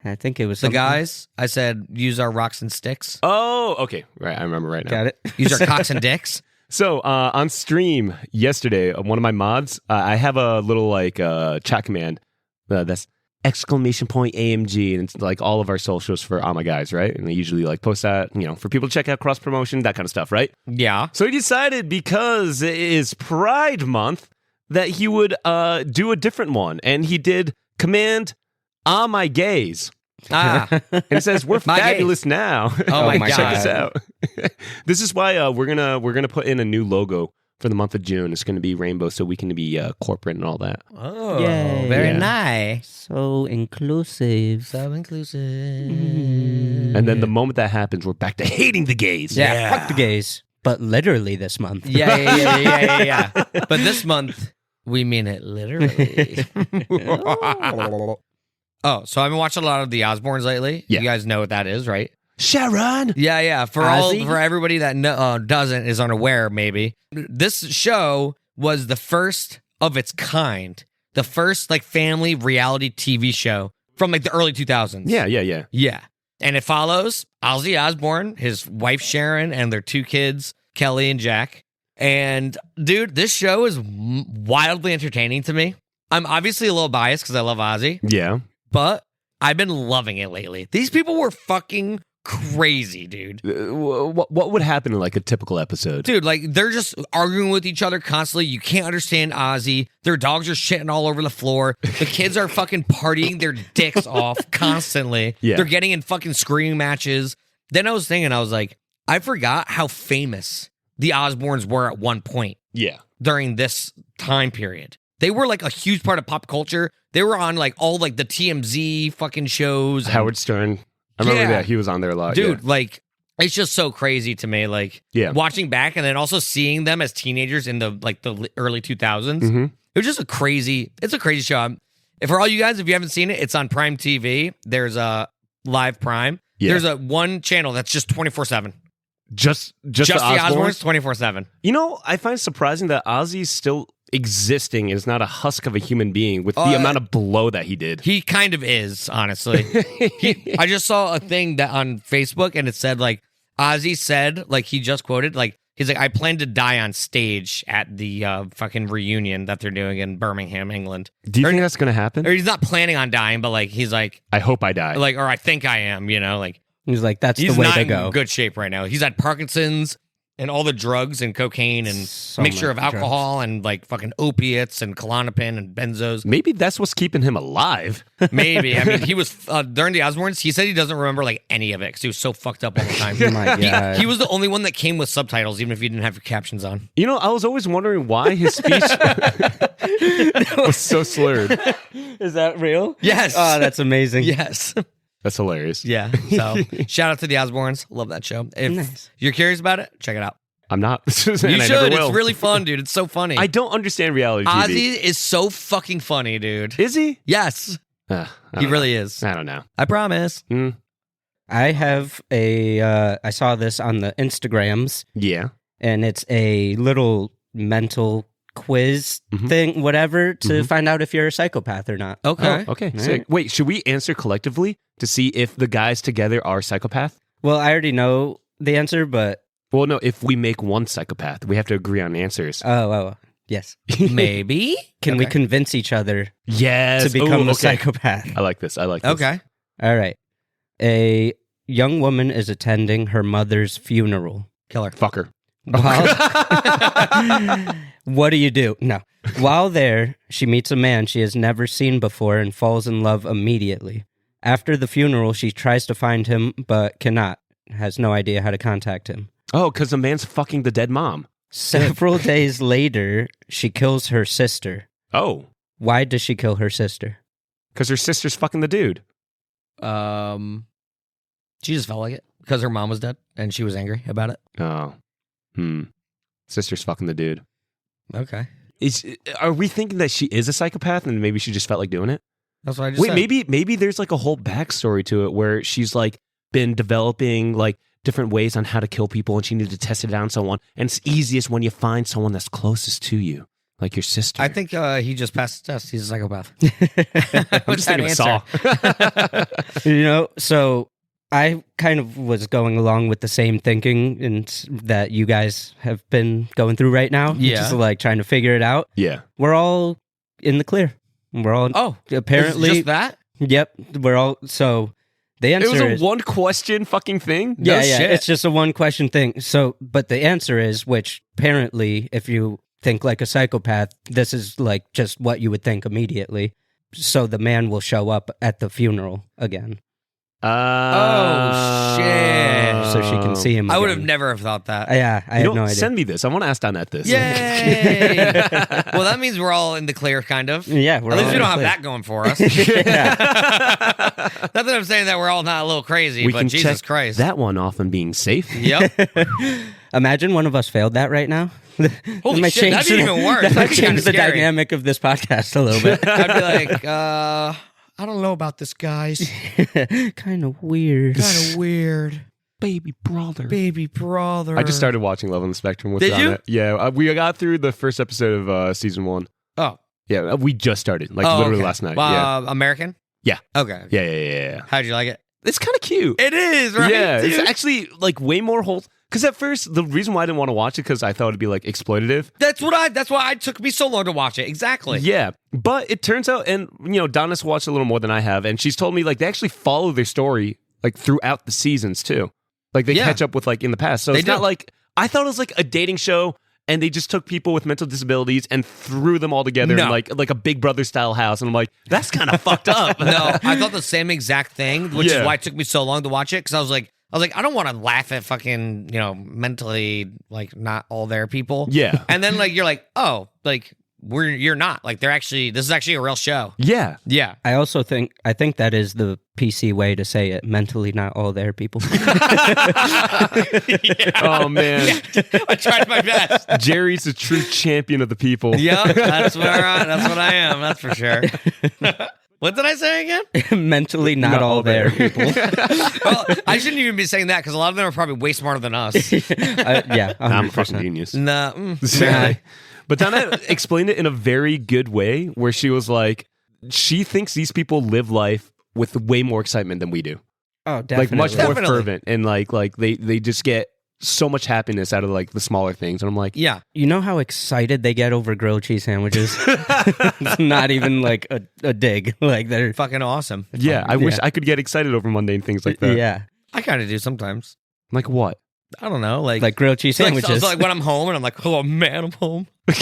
I think it was The something. guys, I said, use our rocks and sticks. Oh, okay. Right, I remember right now. Got it. Use our cocks and dicks. So on stream yesterday, one of my mods, I have a little like chat command that's exclamation point AMG, and it's like all of our socials for all my guys, right? And they usually like post that, for people to check out, cross promotion, that kind of stuff, right? Yeah. So he decided, because it is Pride Month, that he would do a different one, and he did command my gays. Ah. And it says, we're My fabulous now. Oh my my Check God. us out. This is why we're gonna put in a new logo for the month of June. It's gonna be rainbow, so we can be corporate and all that. Oh, Yay. very Yeah. nice. So inclusive. So inclusive. And then the moment that happens, we're back to hating the gays. Yeah, fuck the gays. But literally this month. Yeah. But this month, we mean it literally. Oh, so I've been watching a lot of the Osbournes lately. Yeah. You guys know what that is, right? Sharon. Yeah. For Ozzy? for everybody that doesn't, is unaware, maybe this show was the first of its kind, the first like family reality TV show from like the early 2000s. Yeah. And it follows Ozzy Osbourne, his wife Sharon, and their two kids, Kelly and Jack. And dude, this show is wildly entertaining to me. I'm obviously a little biased because I love Ozzy, Yeah. but I've been loving it lately. These people were fucking crazy, dude. What would happen in like a typical episode? Dude, like they're just arguing with each other constantly. You can't understand Ozzy. Their dogs are shitting all over the floor. The kids are fucking partying their dicks off constantly. Yeah. They're getting in fucking screaming matches. Then I was thinking, I was like, I forgot how famous the Osbournes were at one point Yeah. during this time period. They were like a huge part of pop culture. They were on like all like the TMZ fucking shows. and- Howard Stern. I remember Yeah. that. He was on there a lot. Dude, like it's just so crazy to me. Like Yeah. watching back and then also seeing them as teenagers in the early 2000s. Mm-hmm. It was just it's a crazy show. And for all you guys, if you haven't seen it, it's on Prime TV. There's a Live Prime. Yeah. There's a one channel that's just 24/7. Just the Osbournes 24/7. You know, I find it surprising that Ozzy's still existing is not a husk of a human being with the amount of blow that he did. He kind of is, honestly. I just saw a thing that on Facebook, and it said, like, Ozzy said, like, he just quoted, like, he's like, I plan to die on stage at the fucking reunion that they're doing in Birmingham, England. Do you think that's going to happen? Or he's not planning on dying, but, like, he's like, I hope I die. Like, or I think I am, you know, like. He's like, that's the way to go. He's not in good shape right now. He's had Parkinson's and all the drugs and cocaine and mixture of alcohol and like fucking opiates and Klonopin and benzos. Maybe that's what's keeping him alive. Maybe. I mean, he was during the Osbournes. He said he doesn't remember like any of it because he was so fucked up all the time. Oh my God. He was the only one that came with subtitles, even if you didn't have your captions on. You know, I was always wondering why his speech was so slurred. Is that real? Yes. Oh, that's amazing. Yes. That's hilarious. Yeah. So shout out to the Osbournes. Love that show. If you're curious about it, check it out. I'm not. You should. It's really fun, dude. It's so funny. I don't understand reality TV. Ozzy is so fucking funny, dude. Is he? Yes. He really is. I don't know. I promise. I have I saw this on the Instagrams. Yeah. And it's a little mental quiz thing, whatever, to find out if you're a psychopath or not. Okay. Oh, okay. Sick. Wait, should we answer collectively to see if the guys together are psychopath? Well, I already know the answer, but... Well, no, if we make one psychopath, we have to agree on answers. Oh, yes. Maybe? Can we convince each other to become a psychopath? I like this. Okay. All right. A young woman is attending her mother's funeral. Killer. Fucker. What do you do? No. While there, she meets a man she has never seen before and falls in love immediately. After the funeral, she tries to find him, but cannot. Has no idea how to contact him. Oh, because the man's fucking the dead mom. Several days later, she kills her sister. Oh. Why does she kill her sister? Because her sister's fucking the dude. She just felt like it. Because her mom was dead, and she was angry about it. Oh. Sister's fucking the dude. Okay. Are we thinking that she is a psychopath and maybe she just felt like doing it? That's what I just said. Maybe there's like a whole backstory to it where she's like been developing like different ways on how to kill people and she needed to test it out on someone. And it's easiest when you find someone that's closest to you, like your sister. I think he just passed the test. He's a psychopath. I'm just thinking of Saw. You know, so I kind of was going along with the same thinking and that you guys have been going through right now. Yeah. Just like trying to figure it out. Yeah. We're all in the clear. We're all apparently just that? Yep. We're all so the answer is... It was is a one question fucking thing? Yeah, shit. It's just a one question thing. So but the answer is, which apparently if you think like a psychopath, this is like just what you would think immediately. So the man will show up at the funeral again. Oh shit! So she can see him. I would again. have never have thought that. Yeah, I had no idea. Send me this. I want to ask Donette this. Yay! Well, that means we're all in the clear, kind of. Yeah, at least we don't have that going for us. Not that I'm saying that we're all not a little crazy, We but can Jesus check Christ, that one off and being safe. Yep. Imagine one of us failed that right now. Holy shit, that'd be even worse. That might That'd be change kinda the scary. dynamic of this podcast a little bit. I'd be like, I don't know about this, guys. Kind of weird. Kind of weird. Baby brother. Baby brother. I just started watching Love on the Spectrum with Did you? Donette. Yeah, we got through the first episode of season 1. Oh. Yeah, we just started, literally okay. last night. Yeah. American? Yeah. Okay. Yeah. How'd you like it? It's kind of cute. It is, right? Yeah, dude? it's actually like way more whole. Because at first, the reason why I didn't want to watch it because I thought it'd be like exploitative. That's why it took me so long to watch it. Exactly. Yeah, but it turns out, and Donna's watched a little more than I have, and she's told me like they actually follow their story like throughout the seasons too. Like they catch up with like in the past. So it's not like I thought it was like a dating show. And they just took people with mental disabilities and threw them all together in like a Big Brother style house. And I'm like, that's kind of fucked up. No, I thought the same exact thing, which is why it took me so long to watch it. Because I was like, I don't want to laugh at fucking, mentally like not all there people. Yeah. And then like you're like, oh, like you're not. Like this is actually a real show. Yeah. Yeah. I think that is the PC way to say it. Mentally not all there people. Oh man. Yeah, I tried my best. Jerry's a true champion of the people. Yeah, that's what I am. That's for sure. What did I say again? Mentally not all there, people. Well, I shouldn't even be saying that because a lot of them are probably way smarter than us. Yeah, 100%. I'm a fucking genius. Nah. But Donna explained it in a very good way where she was like, she thinks these people live life with way more excitement than we do. Oh, definitely. Like much more Definitely. fervent, and like they just get so much happiness out of like the smaller things. And I'm like, Yeah. You know how excited they get over grilled cheese sandwiches? It's not even like a dig. Like they're Fucking awesome. yeah, I wish I could get excited over mundane things like that. yeah, I kind of do sometimes. Like what? I don't know. Like grilled cheese sandwiches. So like when I'm home and I'm like, oh man, I'm home. I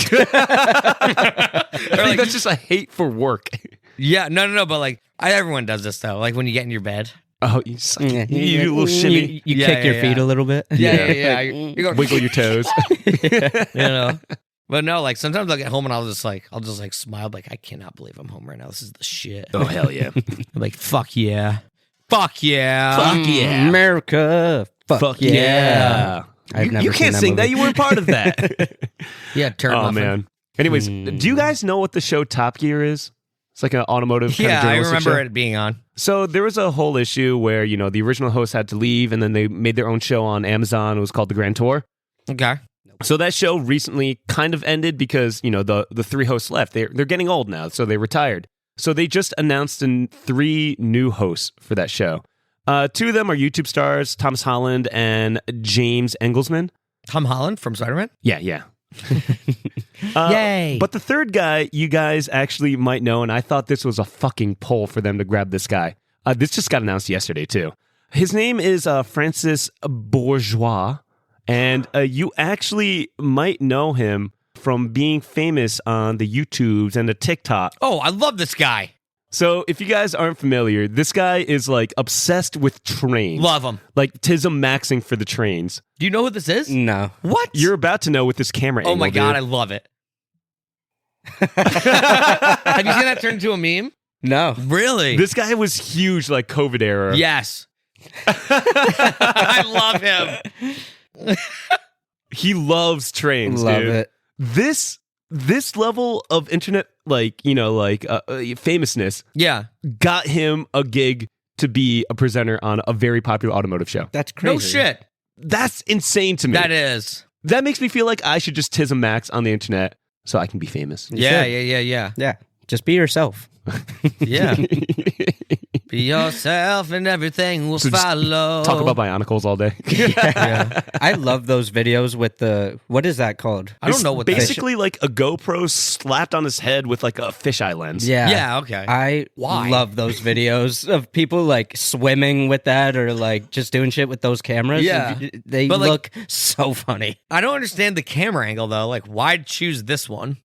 think that's just a hate for work. Yeah. No. But like everyone does this though. Like when you get in your bed. Oh, you do a little shimmy. You Yeah, kick your yeah, feet yeah. a little bit. Yeah. You go, Wiggle your toes. But no, like sometimes I'll get home and I'll just like smile, like I cannot believe I'm home right now. This is the shit. Oh, hell yeah. I'm like, fuck yeah. Fuck yeah. Fuck yeah. America. Fuck yeah. I've never You seen can't that sing movie. that. You weren't part of that. Yeah, turn Oh, muffin. man. Anyways, do you guys know what the show Top Gear is? It's like an automotive kind Yeah, of I journalistic remember show. it being on. So there was a whole issue where, the original host had to leave, and then they made their own show on Amazon. It was called The Grand Tour. Okay. So that show recently kind of ended because, the three hosts left. They're getting old now, so they retired. So they just announced 3 new hosts for that show. 2 of them are YouTube stars, Thomas Holland and James Engelsman. Tom Holland from Spider-Man? Yeah. Yay. But the third guy, you guys actually might know, and I thought this was a fucking poll for them to grab this guy. This just got announced yesterday, too. His name is Francis Bourgeois, and you actually might know him from being famous on the YouTubes and the TikTok. Oh, I love this guy. So if you guys aren't familiar, this guy is like obsessed with trains. Love him. Like tism maxing for the trains. Do you know who this is? No. What? You're about to know with this camera Oh angle, my God, I dude. love it. Have you seen that turn into a meme? No. Really? This guy was huge, like COVID era. Yes. I love him. He loves trains, Love dude. it. This level of internet, famousness, Yeah. got him a gig to be a presenter on a very popular automotive show. That's crazy. No shit. That's insane to me. That is. That makes me feel like I should just tism max on the internet so I can be famous. Yeah. Yeah. Just be yourself. Yeah. Be yourself and everything will So just follow. Talk about Bionicles all day. Yeah. I love those videos with what is that called? I don't know what that is. basically like a GoPro slapped on his head with like a fisheye lens. Yeah. Yeah, okay. I Why? love those videos of people like swimming with that or like just doing shit with those cameras. Yeah. They But, like- look so funny. I don't understand the camera angle though. Like, why choose this one?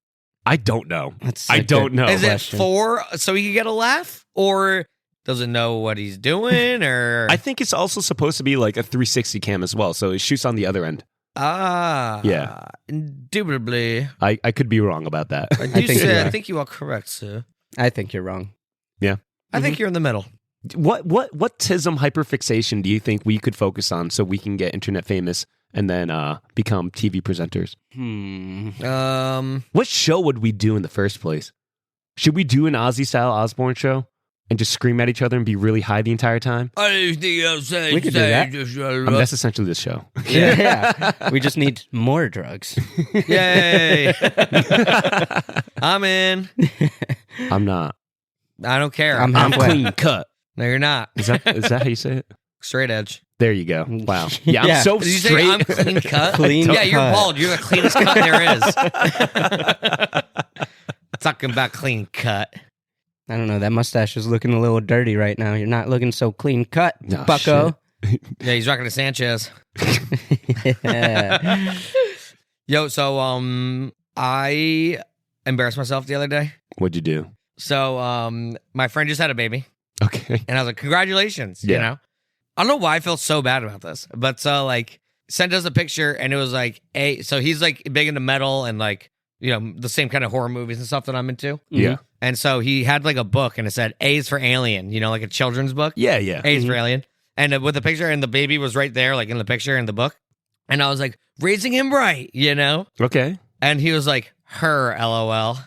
I don't know. That's I a don't good know. Is question. it for so he can get a laugh, or doesn't know what he's doing, or I think it's also supposed to be like a 360 cam as well, so it shoots on the other end. Yeah. Indubitably. I could be wrong about that. I do think you say I are. think you are correct, sir. I think you're wrong. I think you're in the middle. What tism hyperfixation do you think we could focus on so we can get internet famous and then become TV presenters? What show would we do in the first place? Should we do an Ozzy style Osbourne show and just scream at each other and be really high the entire time? We could do that. That's essentially this show. Yeah. We just need more drugs. Yay! I'm in. I'm not. I don't care. I'm I'm halfway. clean cut. No, you're not. Is that how you say it? Straight edge. There you go. Wow. Yeah, I'm Yeah. so Did you say straight. I'm clean cut? Clean Yeah, you're cut. bald. You're the cleanest cut there is. Talking about clean cut. I don't know. That mustache is looking a little dirty right now. You're not looking so clean cut, No, bucko. Yeah, he's rocking a Sanchez. Yeah. Yo, so I embarrassed myself the other day. What'd you do? So my friend just had a baby, Okay. and I was like, "Congratulations!" You Yeah. know, I don't know why I felt so bad about this, but so like sent us a picture, and it was like so he's like big into metal and like the same kind of horror movies and stuff that I'm into, Yeah. and so he had like a book, and it said A's for Alien, like a children's book. Yeah, yeah. A's for Alien, and with the picture, and the baby was right there, like in the picture in the book, and I was like, raising him right, Okay. and he was like, her, LOL.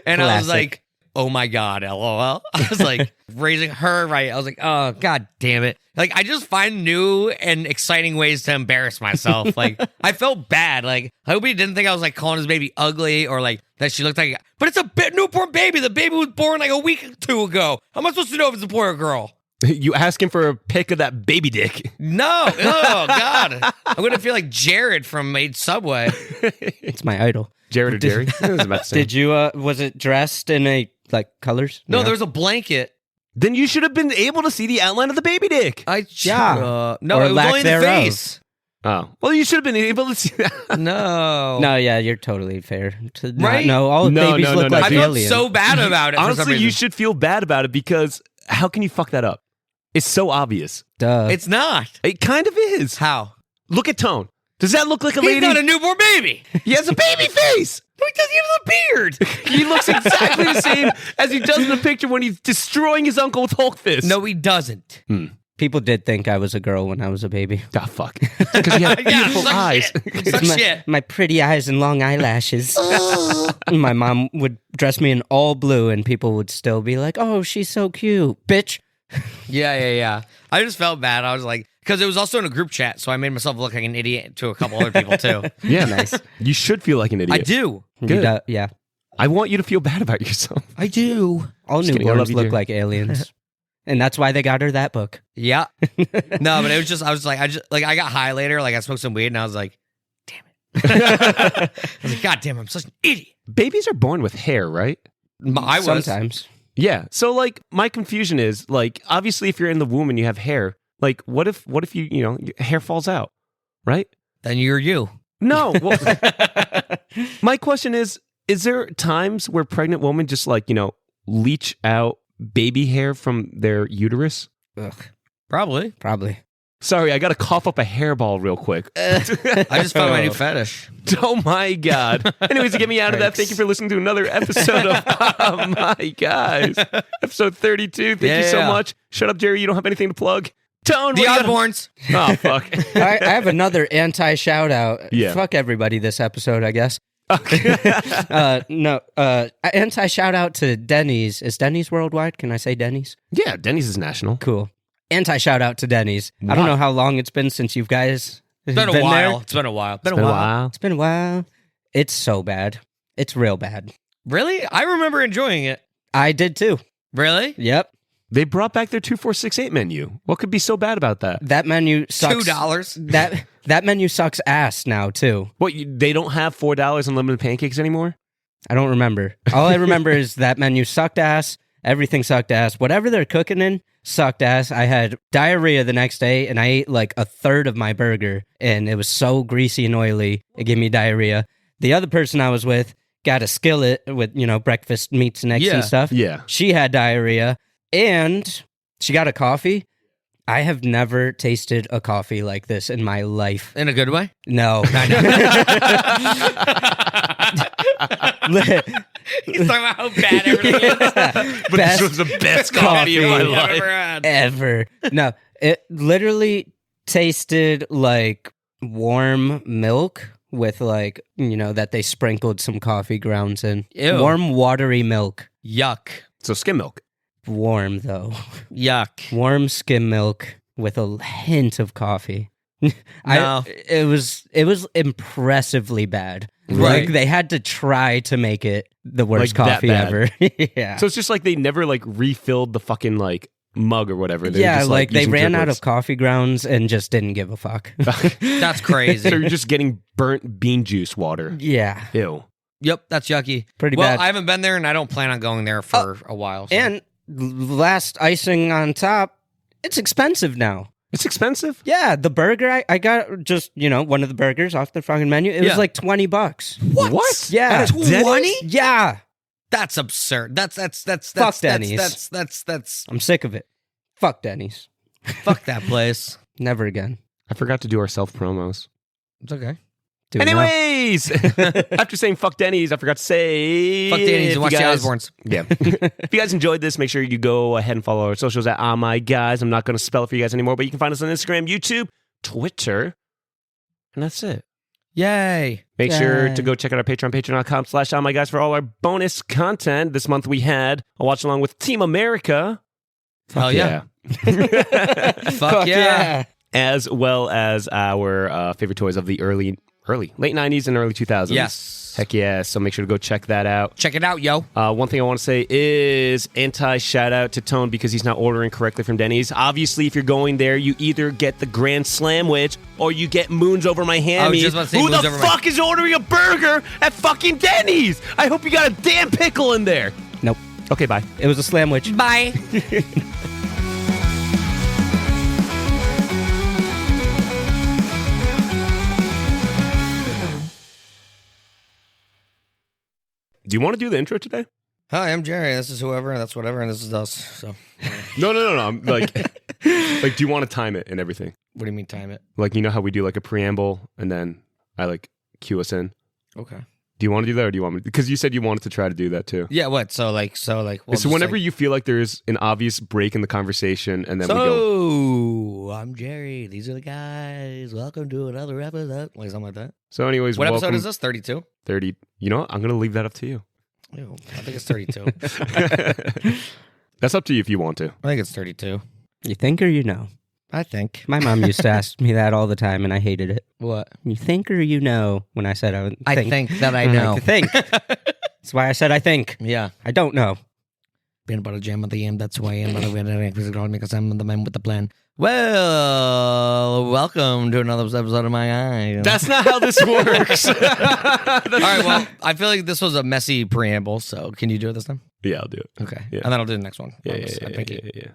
And I was classic. like, oh my God, LOL. I was like raising her right. I was like, oh God damn it. Like, I just find new and exciting ways to embarrass myself. Like, I felt bad. Like, I hope he didn't think I was like calling his baby ugly or like that she looked like, but it's a newborn baby. The baby was born like a week or two ago. How am I supposed to know if it's a boy or a girl? You asking for a pic of that baby dick. No. Oh God. I'm going to feel like Jared from Made Subway. It's my idol. Jared or Jerry? I was about to say. Did you, was it dressed in a, like, colors? No, Yeah. there was a blanket. Then you should have been able to see the outline of the baby dick. No, Or it was lack only the thereof. face. Oh. Well, you should have been able to see that. No. No, yeah, you're totally fair. To not Right? know all No, babies no, look no, no. like I felt aliens. so bad about it for some Honestly, reason. you should feel bad about it because how can you fuck that up? It's so obvious. Duh. It's not. It kind of is. How? Look at Tone. Does that look like a He's lady? not a newborn baby. He has a baby face. He doesn't even have a beard. He looks exactly the same as he does in the picture when he's destroying his uncle with Hulk fist. No, he doesn't. People did think I was a girl when I was a baby. Ah, fuck. Because you have beautiful suck eyes. Shit. Suck shit. My pretty eyes and long eyelashes. My mom would dress me in all blue, and people would still be like, "Oh, she's so cute, bitch." Yeah. I just felt bad. I was like, because it was also in a group chat, so I made myself look like an idiot to a couple other people too. Yeah, Nice. You should feel like an idiot. I do. Good. Yeah. I want you to feel bad about yourself. I do. All Just kidding, I love newborns you, look Jerry. like aliens. And that's why they got her that book. Yeah. No, but it was just, I was like, I got high later, like I smoked some weed, and I was like, damn it. I was like, God damn, I'm such an idiot. Babies are born with hair, right? I was. Sometimes. Yeah. So, like, my confusion is, like, obviously, if you're in the womb and you have hair, like, what if your hair falls out, right? Then you're you. No. Well, my question is there times where pregnant women just, like, leach out baby hair from their uterus? Ugh. Probably. Probably. Sorry, I got to cough up a hairball real quick. I just found my new fetish. Oh my God. Anyways, to get me out of that, thank you for listening to another episode of Oh My Guys. Episode 32. Thank you so Yeah. much. Shut up, Jerry. You don't have anything to plug. Tone, The what do you Osbournes. got? Oh, fuck. I have another anti-shout out. Yeah. Fuck everybody this episode, I guess. Anti-shout out to Denny's. Is Denny's worldwide? Can I say Denny's? Yeah, Denny's is national. Cool. Anti-shout out to Denny's. I Why? don't know how long it's been since you guys It's been a there. while. It's been a while. Been a while. It's been a while. It's so bad. It's real bad. Really? I remember enjoying it. I did too. Really? Yep. They brought back their 2468 menu. What could be so bad about that? That menu sucks. $2. That menu sucks ass now too. What, they don't have $4 unlimited pancakes anymore? I don't remember. All I remember is that menu sucked ass. Everything sucked ass. Whatever they're cooking in sucked ass. I had diarrhea the next day, and I ate like a third of my burger, and it was so greasy and oily. It gave me diarrhea. The other person I was with got a skillet with, breakfast meats and eggs and stuff. Yeah. She had diarrhea, and she got a coffee. I have never tasted a coffee like this in my life. In a good way? No. He's talking about how bad everything is. But Best this was the best coffee coffee in my I've life. ever had. ever. No, it literally tasted like warm milk with that they sprinkled some coffee grounds in. Ew. Warm, watery milk. Yuck. So skim milk. Warm, though. Yuck. Warm skim milk with a hint of coffee. No. It was impressively bad. Right. Like, they had to try to make it the worst Like that coffee bad. ever. Yeah. So it's just like they never refilled the fucking mug or whatever. They were Yeah, just, like they using ran out driplets. of coffee grounds and just didn't give a fuck. That's crazy. So you're just getting burnt bean juice water. Yeah, Ew. Yep, that's yucky. pretty Well, bad. I haven't been there, and I don't plan on going there for a while. So. And last icing on top, it's expensive now. It's expensive. Yeah, the burger I got just one of the burgers off the fucking menu. It was Yeah. like $20. What? Yeah, At a Denny's? 20? yeah. That's absurd. That's Fuck Denny's. That's I'm sick of it. Fuck Denny's. fuck that place. Never again. I forgot to do our self promos. It's okay. Do it now. Anyways, after saying fuck Denny's, I forgot to say Fuck Denny's if and watch you the guys- Osbournes. Yeah. If you guys enjoyed this, make sure you go ahead and follow our socials at Oh My Guys. I'm not going to spell it for you guys anymore, but you can find us on Instagram, YouTube, Twitter, and that's it. Yay. Make sure Yay. to go check out our Patreon, patreon.com/ohmyguys for all our bonus content. This month we had a watch along with Team America. Hell yeah. Fuck yeah. As well as our favorite toys of the late 90s and early 2000s. Yes. Heck yeah. So make sure to go check that out. Check it out, yo. One thing I want to say is anti-shout out to Tone because he's not ordering correctly from Denny's. Obviously, if you're going there, you either get the Grand Slam Wedge or you get Moons Over My Hammies. I was just about to say Who Moons the Over My- fuck is ordering a burger at fucking Denny's? I hope you got a damn pickle in there. Nope. Okay, bye. It was a slamwich. Bye. Do you want to do the intro today? Hi, I'm Jerry. This is whoever, and that's whatever, and this is us. So, No. I'm like, do you want to time it and everything? what do you mean time it? Like, you know how we do like a preamble and then I like cue us in? Okay. Do you want to do that or do you want me to? Because you said you wanted to try to do that too. Yeah, what? So we'll So whenever you feel like there's an obvious break in the conversation and then we go. I'm Jerry. These are the guys. Welcome to another episode. Like something like that. So anyways, What welcome. episode is this? 32? 30. You know what? I'm going to leave that up to you. Ew, I think it's 32. That's up to you if you want to. I think it's 32. You think or you know? I think. My mom used to ask me that all the time, and I hated it. What? You think or you know? When I said I would think. I think that I like know. to think. That's why I said I think. Yeah. I don't know. Peanut butter jam at the end. That's who I am. Because I'm the man with the plan. Well, welcome to another episode of My Eye. That's not how this works. All right, well, I feel like this was a messy preamble, so can you do it this time? Yeah, I'll do it. Okay. Yeah. And then I'll do the next one. Yeah. Thank you. Yeah.